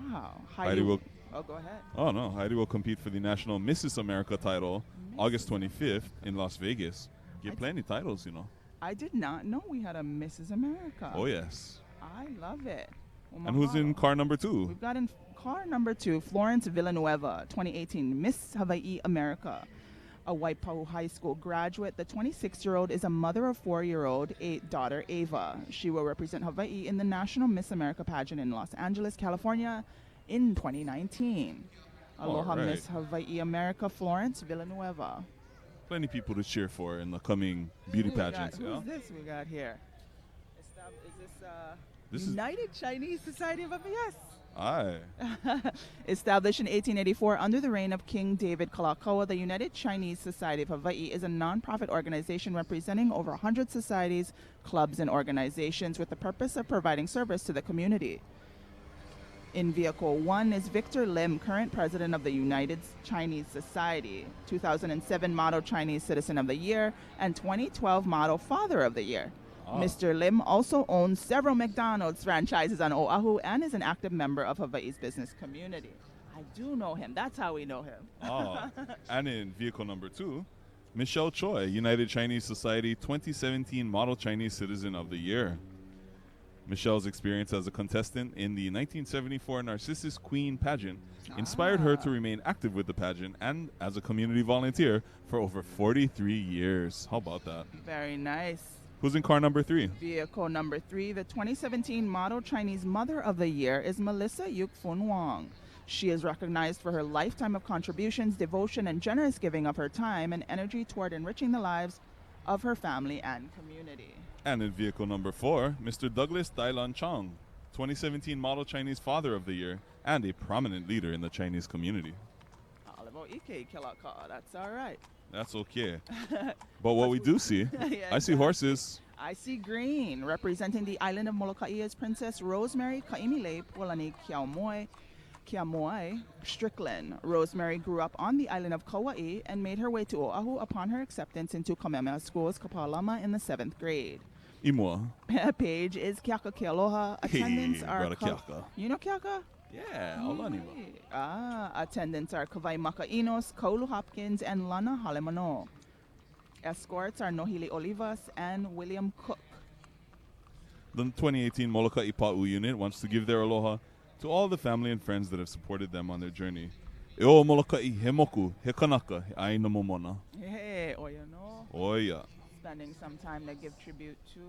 Wow. Heidi will. Oh, go ahead. Oh no, Heidi will compete for the national Mrs. America title August 25th in Las Vegas. Get plenty titles, you know. I did not know we had a Mrs. America. Oh yes. I love it. Well, And who's in car number 2? We've got in car number 2, Florence Villanueva, 2018 Miss Hawaii America. A Waipahu High School graduate, the 26-year-old is a mother of 4-year-old daughter Ava. She will represent Hawaii in the National Miss America pageant in Los Angeles, California in 2019. Aloha, right. Miss Hawaii America, Florence Villanueva. Plenty people to cheer for in the coming beauty pageants. Who's this we got here? Is This is United Chinese Society of Yes. aye. Established in 1884 under the reign of King David Kalakaua, the United Chinese Society of Hawaii is a non-profit organization representing over 100 societies, clubs, and organizations with the purpose of providing service to the community. In Vehicle 1 is Victor Lim, current president of the United Chinese Society, 2007 Model Chinese Citizen of the Year, and 2012 Model Father of the Year. Mr. Lim also owns several McDonald's franchises on Oahu and is an active member of Hawaii's business community. I do know him. That's how we know him. And in vehicle number 2, Michelle Choi, United Chinese Society 2017 Model Chinese Citizen of the Year. Michelle's experience as a contestant in the 1974 Narcissus Queen pageant inspired her to remain active with the pageant and as a community volunteer for over 43 years. How about that? Very nice. Who's in car number 3? Vehicle number 3, the 2017 Model Chinese Mother of the Year is Melissa Yuk Fun Wong. She is recognized for her lifetime of contributions, devotion, and generous giving of her time and energy toward enriching the lives of her family and community. And in vehicle number 4, Mr. Douglas Dailan Chong, 2017 Model Chinese Father of the Year and a prominent leader in the Chinese community. That's all right. That's okay. But what we do see, I see horses. I see green. Representing the island of Molokai is Princess Rosemary Kaimile Polani Kiamoe Strickland. Rosemary grew up on the island of Kauai and made her way to Oahu upon her acceptance into Kamehameha School's Kapalama in the 7th grade. Imua. Page is Kiaka Kealoha. Attendants are Kiaka. You know Kiaka? Yeah, Aulani. Attendants are Kawai Makainos, Kaulu Hopkins, and Lana Halemano. Escorts are Nohili Olivas and William Cook. The 2018 Molokai Ipa'u unit wants to give their aloha to all the family and friends that have supported them on their journey. E o Molokai he moku, he kanaka, he aina momona. Hey, Oyano. Oya. Spending some time to give tribute to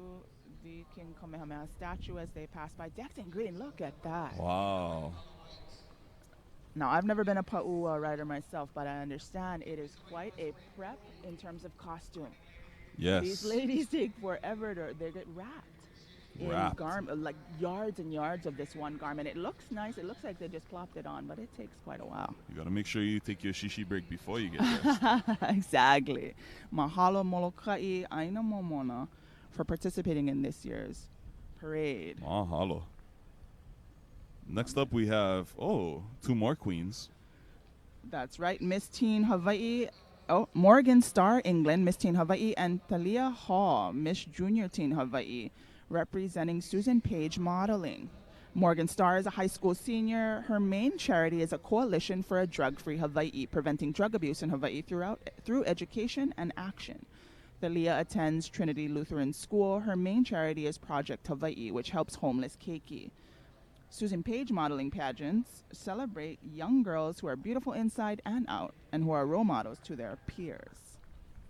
the King Kamehameha statue as they pass by. Decked in green. Look at that. Wow. Now, I've never been a Pa'ua rider myself, but I understand it is quite a prep in terms of costume. Yes. These ladies take forever they get wrapped. Wrapped. In like yards and yards of this one garment. It looks nice. It looks like they just plopped it on, but it takes quite a while. You got to make sure you take your shishi break before you get dressed. Exactly. Mahalo Molokai Aina Momona for participating in this year's parade. Mahalo. Next up, we have, two more queens. That's right. Miss Teen Hawaii. Morgan Star, England, Miss Teen Hawaii, and Talia Hall, Miss Junior Teen Hawaii, representing Susan Page Modeling. Morgan Star is a high school senior. Her main charity is a coalition for a drug-free Hawaii, preventing drug abuse in Hawaii through education and action. Thalia attends Trinity Lutheran School. Her main charity is Project Hawaii, which helps homeless keiki. Susan Page modeling pageants celebrate young girls who are beautiful inside and out and who are role models to their peers.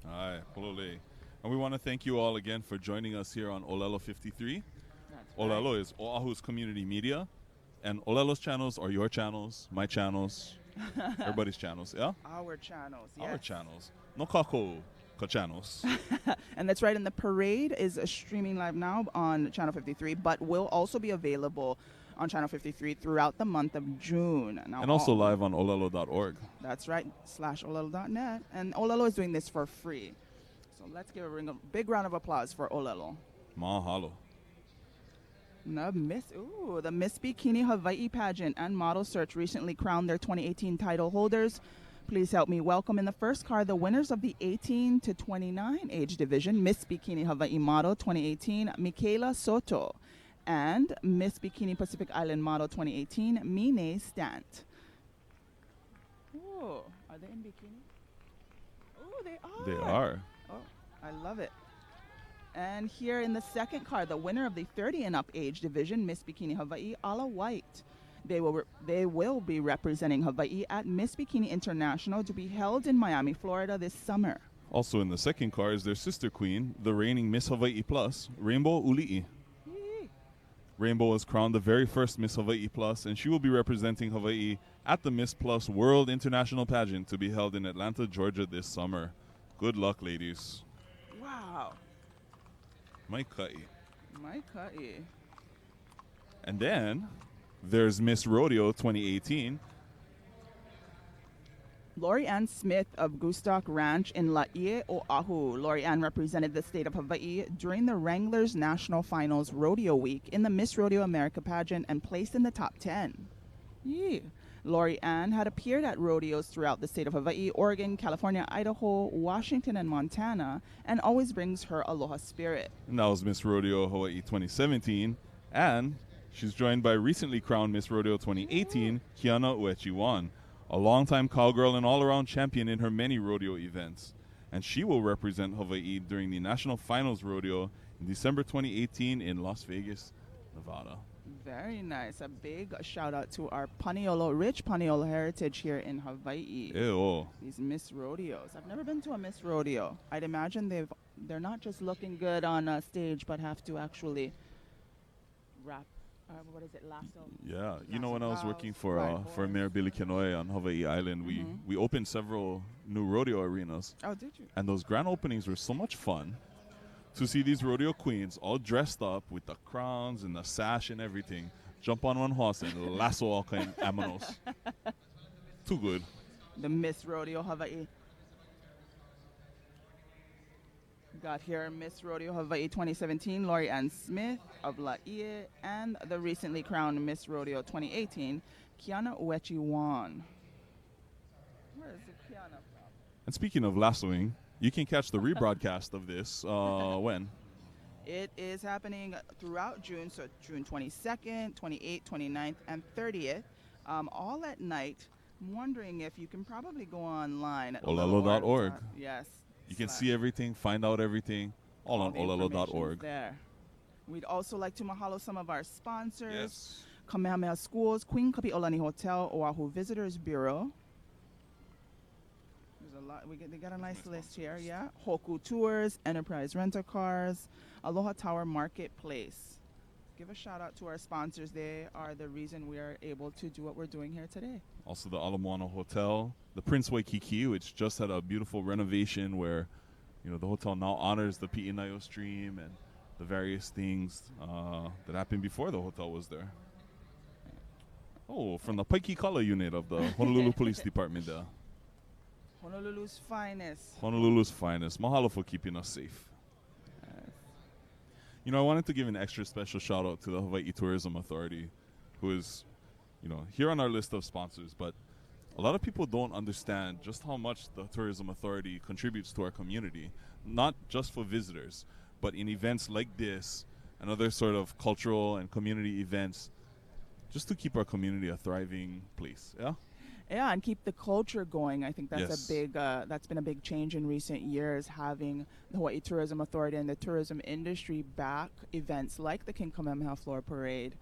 Aye, polole. And we want to thank you all again for joining us here on Olelo 53. That's Olelo is Oahu's community media, and Olelo's channels are your channels, my channels, everybody's channels, yeah? Our channels, yes. Our channels. No kako ka channels. And that's right, and the parade is streaming live now on Channel 53, but will also be available on Channel 53 throughout the month of June. Now, And also live on olelo.org. That's right, /olelo.net. And Olelo is doing this for free. So let's give a big round of applause for Olelo. Mahalo. The Miss Bikini Hawaii pageant and model search recently crowned their 2018 title holders. Please help me welcome in the first car the winners of the 18 to 29 age division, Miss Bikini Hawaii Model 2018, Michaela Soto, and Miss Bikini Pacific Island Model 2018, Mine Stant. Oh, are they in bikini? Oh, they are. They are. Oh, I love it. And here in the second car, the winner of the 30 and up age division, Miss Bikini Hawaii, Ala White. They will be representing Hawaii at Miss Bikini International to be held in Miami, Florida this summer. Also in the second car is their sister queen, the reigning Miss Hawaii Plus, Rainbow Uli'i. Rainbow was crowned the very first Miss Hawaii Plus, and she will be representing Hawaii at the Miss Plus World International Pageant to be held in Atlanta, Georgia this summer. Good luck, ladies. Wow. My kai. And then there's Miss Rodeo 2018. Lori Ann Smith of Goostock Ranch in Laie, Oahu. Lori Ann represented the state of Hawaii during the Wranglers National Finals Rodeo Week in the Miss Rodeo America pageant and placed in the top 10. Lori Ann had appeared at rodeos throughout the state of Hawaii, Oregon, California, Idaho, Washington, and Montana, and always brings her aloha spirit. And that was Miss Rodeo Hawaii 2017. And she's joined by recently crowned Miss Rodeo 2018, Kiana Uechi-Wan, a longtime cowgirl and all-around champion in her many rodeo events. And she will represent Hawaii during the National Finals Rodeo in December 2018 in Las Vegas, Nevada. Very nice. A big shout out to our rich Paniolo heritage here in Hawaii. Ew. These Miss Rodeos. I've never been to a Miss Rodeo. I'd imagine they're not just looking good on stage, but have to actually wrap. What is it? Lasso. Yeah, you know, when I was working for Mayor Billy Kenoe on Hawaii Island, we opened several new rodeo arenas. Oh, did you? And those grand openings were so much fun. To see these rodeo queens all dressed up with the crowns and the sash and everything, jump on one horse and lasso all kind of aminos. Too good. The Miss Rodeo Hawaii. Got here Miss Rodeo Hawaii 2017, Lori Ann Smith of Laie, and the recently crowned Miss Rodeo 2018, Kiana Uechi-Wan. Where is the Kiana from? And speaking of lassoing, you can catch the rebroadcast of this when? It is happening throughout June, so June 22nd, 28th, 29th, and 30th, all at night. I'm wondering if you can probably go online at olelo.org. Yes. You can see everything, find out everything, all on olelo.org. There. We'd also like to mahalo some of our sponsors. Yes. Kamehameha Schools, Queen Kapi'olani Hotel, Oahu Visitors Bureau. There's a They got a nice list here. Yeah, Hoku Tours, Enterprise Rental Cars, Aloha Tower Marketplace. Give a shout out to our sponsors. They are the reason we are able to do what we're doing here today. Also the Ala Moana Hotel, the Prince Waikiki, which just had a beautiful renovation where, the hotel now honors the Pi'inaio stream and the various things that happened before the hotel was there. Oh, from the Paikikala unit of the Honolulu Police Department there. Honolulu's finest. Honolulu's finest. Mahalo for keeping us safe. I wanted to give an extra special shout out to the Hawaii Tourism Authority, who is, here on our list of sponsors. But a lot of people don't understand just how much the Tourism Authority contributes to our community, not just for visitors, but in events like this and other sort of cultural and community events, just to keep our community a thriving place. Yeah. Yeah, and keep the culture going. I think that's Yes. that's been a big change in recent years, having the Hawaii Tourism Authority and the tourism industry back events like the King Kamehameha Floor Parade,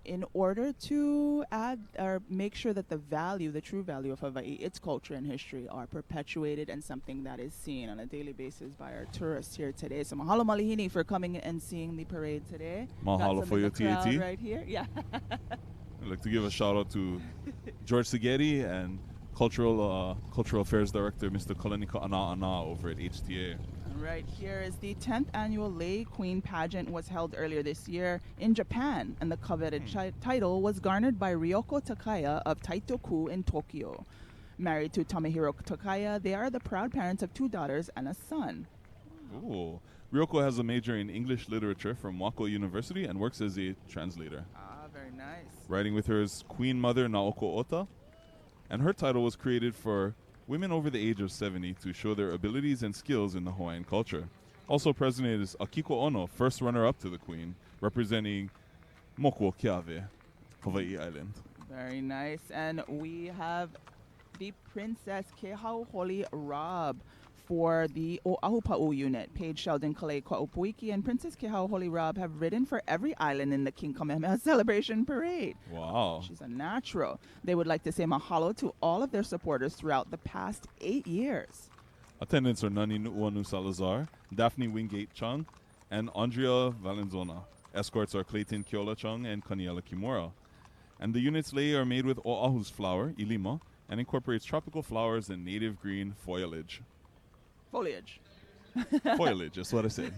in order to add or make sure that the true value of Hawaii, its culture and history, are perpetuated and something that is seen on a daily basis by our tourists here today. So mahalo malihini for coming and seeing the parade today. Got Mahalo some for in your the crowd TAT. right here. Yeah. I'd like to give a shout out to George Sigeti and Cultural Affairs Director Mr. Kalanika Ana over at HTA. Right here is the 10th annual Lei Queen pageant was held earlier this year in Japan, and the coveted title was garnered by Ryoko Takaya of Taitoku in Tokyo. Married to Tamehiro Takaya, they are the proud parents of 2 daughters and a son. Ooh. Ryoko has a major in English literature from Wako University and works as a translator. Ah, very nice. Riding with her is Queen Mother Naoko Ota, and her title was created for women over the age of 70 to show their abilities and skills in the Hawaiian culture. Also present is Akiko Ono, first runner-up to the Queen, representing Mokuo Keawe, Hawaii Island. Very nice. And we have the Princess Kehauholi Rob for the Oahu unit. Paige Sheldon Kalei Kwaupuiki and Princess Kehauholi Rob have ridden for every island in the King Kamehameha Celebration Parade. Wow. She's a natural. They would like to say mahalo to all of their supporters throughout the past 8 years. Attendants are Nani Nu'uanu Salazar, Daphne Wingate Chung, and Andrea Valenzuela. Escorts are Clayton Kiola Chung and Kaniela Kimura. And the unit's lei are made with Oahu's flower, Ilima, and incorporates tropical flowers and native green foliage. Foliage. Foliage, that's what I said.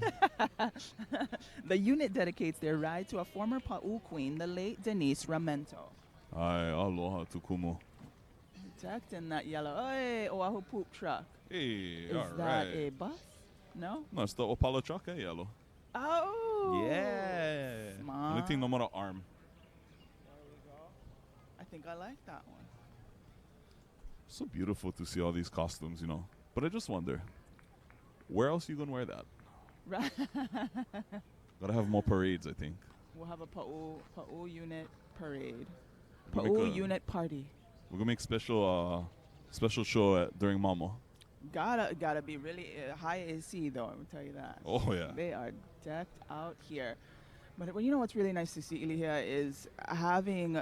The unit dedicates their ride to a former Pa'u queen, the late Denise Ramento. Ai, aloha tukumu. Decked in that yellow, Oahu poop truck. Hey, Is all that right. a bus? No? No, it's the Opala truck, yellow. Oh! Yeah. Smart. Only thing, no more arm. There we go. I think I like that one. So beautiful to see all these costumes, But I just wonder, where else are you going to wear that? Right. Gotta have more parades, I think. We'll have a Pa'u unit parade. We'll make Pa'u a- unit party. We're going to make special show during Mamo. Gotta be really high AC though, I will tell you that. Oh, yeah. They are decked out here. But well, what's really nice to see, Ilihia, is having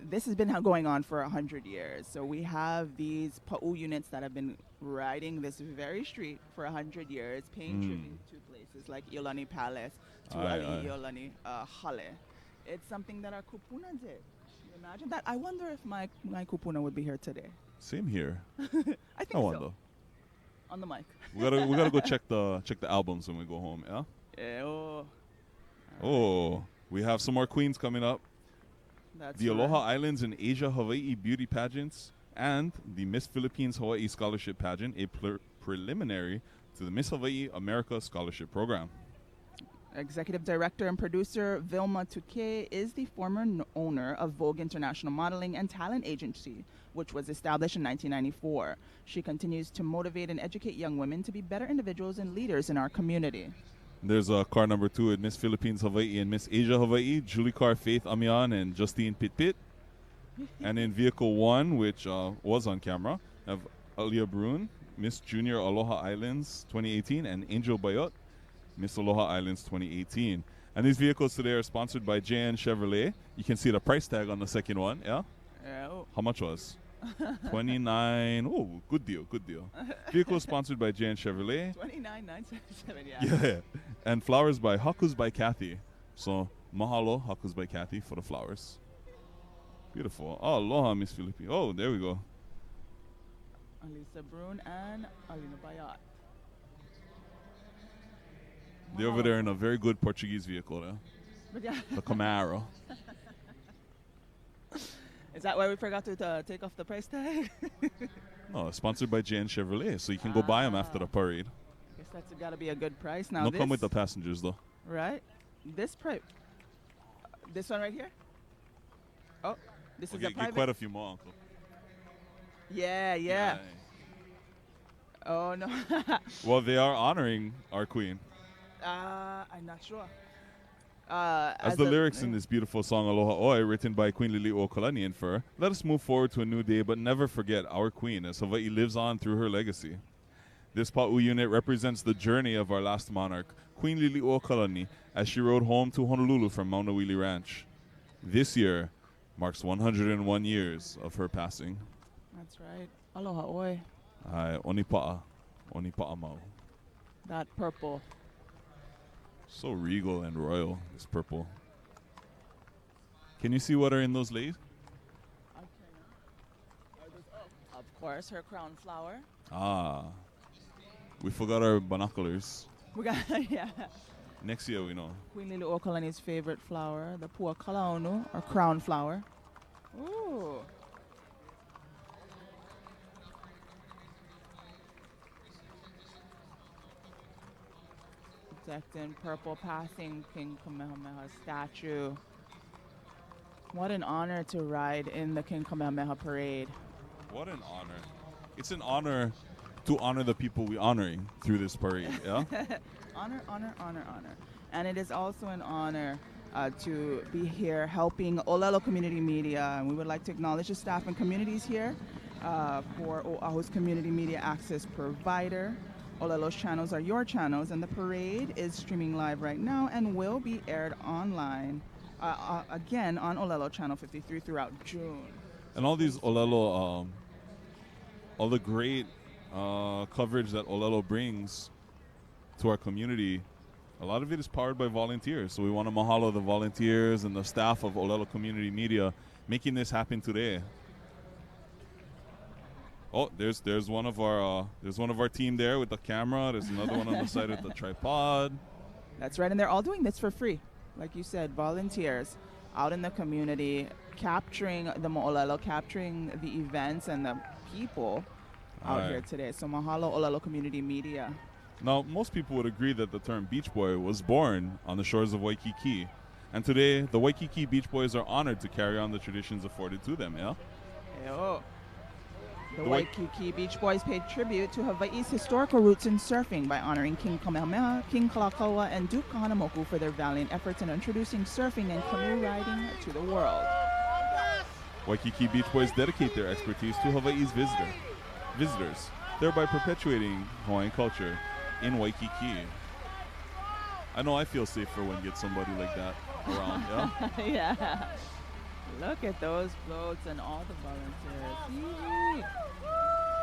this has been going on for 100 years. So we have these Pa'u units that have been riding this very street for 100 years, paying tribute to places like Iolani Palace, to Aye, Ali aye. Iolani Hale. It's something that our kupuna did. Can you imagine that? I wonder if my kupuna would be here today. Same here. I think I wonder. so. On the mic. We gotta go check the albums when we go home, yeah? Yeah, oh, Oh, we have some more queens coming up. that's The Aloha right. Islands and Asia Hawaii Beauty Pageants and the Miss Philippines Hawaii Scholarship Pageant, a preliminary to the Miss Hawaii America Scholarship Program. Executive Director and producer Vilma Tuke is the former owner of Vogue International Modeling and Talent Agency, which was established in 1994. She continues to motivate and educate young women to be better individuals and leaders in our community. There's car number 2 at Miss Philippines Hawaii and Miss Asia Hawaii, Julie Carr, Faith Amian, and Justine Pitpit. And in vehicle 1, which was on camera, have Alia Brun, Miss Junior Aloha Islands 2018, and Angel Bayot, Miss Aloha Islands 2018. And these vehicles today are sponsored by JN Chevrolet. You can see the price tag on the second one, yeah? Oh, How much was? $29. Oh, good deal, good deal. Vehicle sponsored by Jan Chevrolet. $29,977. Yeah. Yeah. And flowers by Hakus by Kathy. So, mahalo, Hakus by Kathy, for the flowers. Beautiful. Oh, aloha, Miss Philippi. Oh, there we go. Alisa Brun and Alina Bayat. They're over there in a very good Portuguese vehicle there. But yeah. The Camaro. Is that why we forgot to take off the price tag? No, sponsored by Jan Chevrolet, so you can go buy them after the parade. Guess that's got to be a good price now. No come with the passengers, though. Right? This price. This one right here? Oh, this is a Get private. quite a few more, Uncle. Yeah. Oh, no. Well, they are honoring our queen. I'm not sure. As the lyrics in this beautiful song Aloha Oi, written by Queen Liliuokalani infer, let us move forward to a new day but never forget our queen as Hawaii lives on through her legacy. This Pa'u unit represents the journey of our last monarch, Queen Liliuokalani, as she rode home to Honolulu from Maunawili Ranch. This year marks 101 years of her passing. That's right. Aloha oi. Onipa'a mau. That purple. So regal and royal, this purple. Can you see what are in those leis? Of course, her crown flower. We forgot our binoculars. We got, yeah. Next year we know. Queen Liliuokalani's favorite flower, the Pua Kalaunu, or crown flower. Ooh. Decked in purple, passing King Kamehameha statue. What an honor to ride in the King Kamehameha Parade. What an honor. It's an honor to honor the people we honoring through this parade, yeah? Honor. And it is also an honor to be here helping Olelo Community Media. And we would like to acknowledge the staff and communities here for Oahu's community media access provider. Olelo's channels are your channels, and the parade is streaming live right now and will be aired online again on Olelo Channel 53 throughout June. And all these Olelo, all the great coverage that Olelo brings to our community, a lot of it is powered by volunteers. So we want to mahalo the volunteers and the staff of Olelo Community Media making this happen today. Oh, there's one of our team there with the camera. There's another one on the side with the tripod. That's right, and they're all doing this for free. Like you said, volunteers out in the community, capturing the mo'olelo, capturing the events and the people out here today. So mahalo Olelo Community Media. Now, most people would agree that the term Beach Boy was born on the shores of Waikiki. And today, the Waikiki Beach Boys are honored to carry on the traditions afforded to them, yeah? Yo. The Waikiki Beach Boys paid tribute to Hawaii's historical roots in surfing by honoring King Kamehameha, King Kalakaua, and Duke Kahanamoku for their valiant efforts in introducing surfing and canoe riding to the world. Waikiki Beach Boys dedicate their expertise to Hawaii's visitors, thereby perpetuating Hawaiian culture in Waikiki. I know I feel safer when I get somebody like that around, yeah? Yeah. Look at those floats and all the volunteers.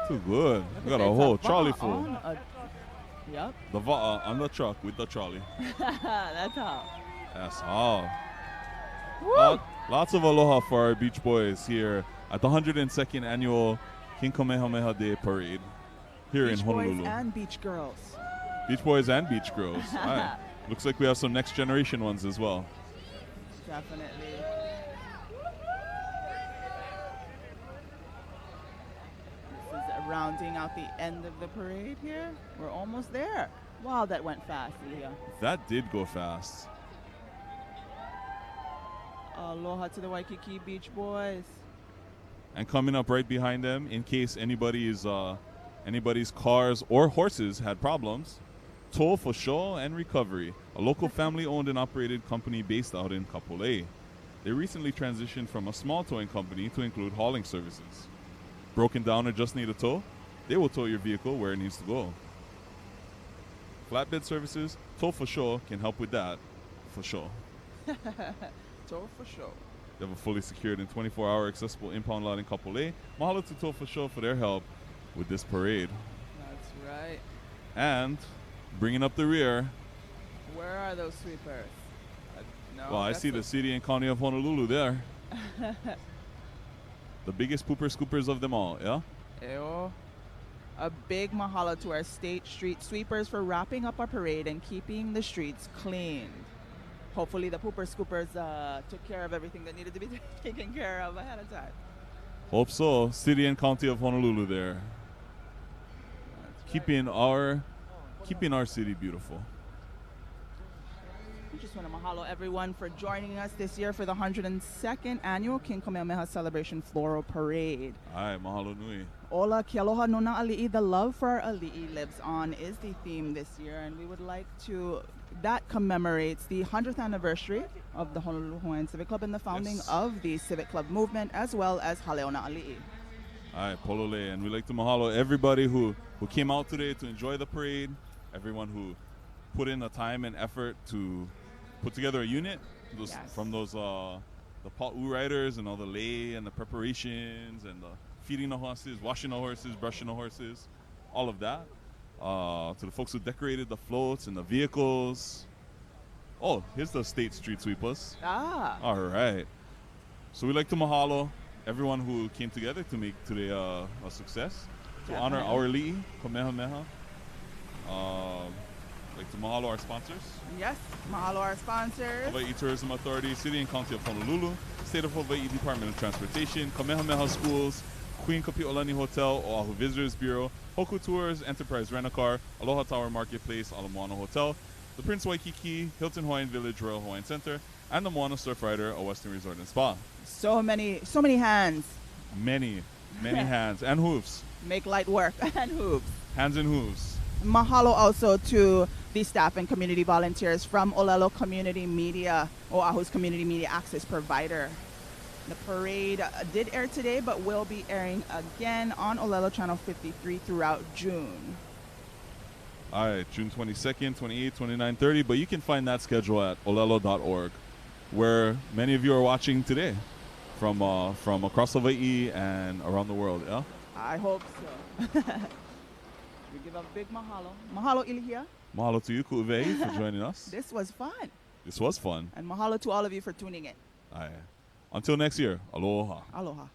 Too good. We got a whole trolley full. Yep. The va'a on the truck with the trolley. That's how. That's all. Woo! Lots of aloha for our Beach Boys here at the 102nd annual King Kamehameha Day Parade here in Honolulu. Beach Boys and Beach Girls. Beach Boys and Beach Girls. All right. Looks like we have some next generation ones as well. Definitely. Rounding out the end of the parade here. We're almost there. Wow, that went fast, Leah. That did go fast. Aloha to the Waikiki Beach Boys. And coming up right behind them, in case anybody's cars or horses had problems, Toll for Show and Recovery, a local family-owned and operated company based out in Kapolei. They recently transitioned from a small towing company to include hauling services. Broken down or just need a tow? They will tow your vehicle where it needs to go. Flatbed services, Tow for Sure can help with that, for sure. Tow for sure. They have a fully secured and 24-hour accessible impound lot in Kapolei. Mahalo to Tofa Show for their help with this parade. That's right. And bringing up the rear. Where are those sweepers? No, Well, I see the city and county of Honolulu there. The biggest pooper scoopers of them all, yeah? Ew. A big mahalo to our state street sweepers for wrapping up our parade and keeping the streets clean. Hopefully the pooper scoopers took care of everything that needed to be taken care of ahead of time. Hope so. City and county of Honolulu there. Keeping our city beautiful. I just want to mahalo everyone for joining us this year for the 102nd annual King Kamehameha Celebration Floral Parade. Aye, mahalo nui. Ola Ke Aloha Nona Ali'i, the love for our Ali'i lives on, is the theme this year, and we would like to, that commemorates the 100th anniversary of the Honolulu Hawaiian Civic Club and the founding of the Civic Club movement, as well as Haleona Ali'i. Aye, polole, and we'd like to mahalo everybody who came out today to enjoy the parade, everyone who put in the time and effort to put together a unit, from those the pa'u riders and all the lei and the preparations and the feeding the horses, washing the horses, brushing the horses, all of that. To the folks who decorated the floats and the vehicles. Oh, here's the state street sweepers. Ah. All right. So we'd like to mahalo everyone who came together to make today a success, to honor our li'i, Kamehameha. Like to mahalo our sponsors. Yes, mahalo our sponsors. Hawaii Tourism Authority, City and County of Honolulu, State of Hawaii Department of Transportation, Kamehameha Schools, Queen Kapi'olani Hotel, Oahu Visitors Bureau, Hoku Tours, Enterprise Rent-A-Car, Aloha Tower Marketplace, Ala Moana Hotel, the Prince Waikiki, Hilton Hawaiian Village Royal Hawaiian Center, and the Moana Surf Rider, a Western Resort and Spa. So many hands. Many hands and hooves. Make light work and hooves. Hands and hooves. Mahalo also to the staff and community volunteers from Olelo Community Media, Oahu's community media access provider. The parade did air today, but will be airing again on Olelo Channel 53 throughout June. All right, June 22nd, 28th, 29th, 30th, but you can find that schedule at olelo.org, where many of you are watching today from across Hawaii and around the world, yeah? I hope so. We give a big mahalo. Mahalo, Ilihia. Mahalo to you, Ku'uvei, for joining us. This was fun. This was fun. And mahalo to all of you for tuning in. Aye. Until next year, aloha. Aloha.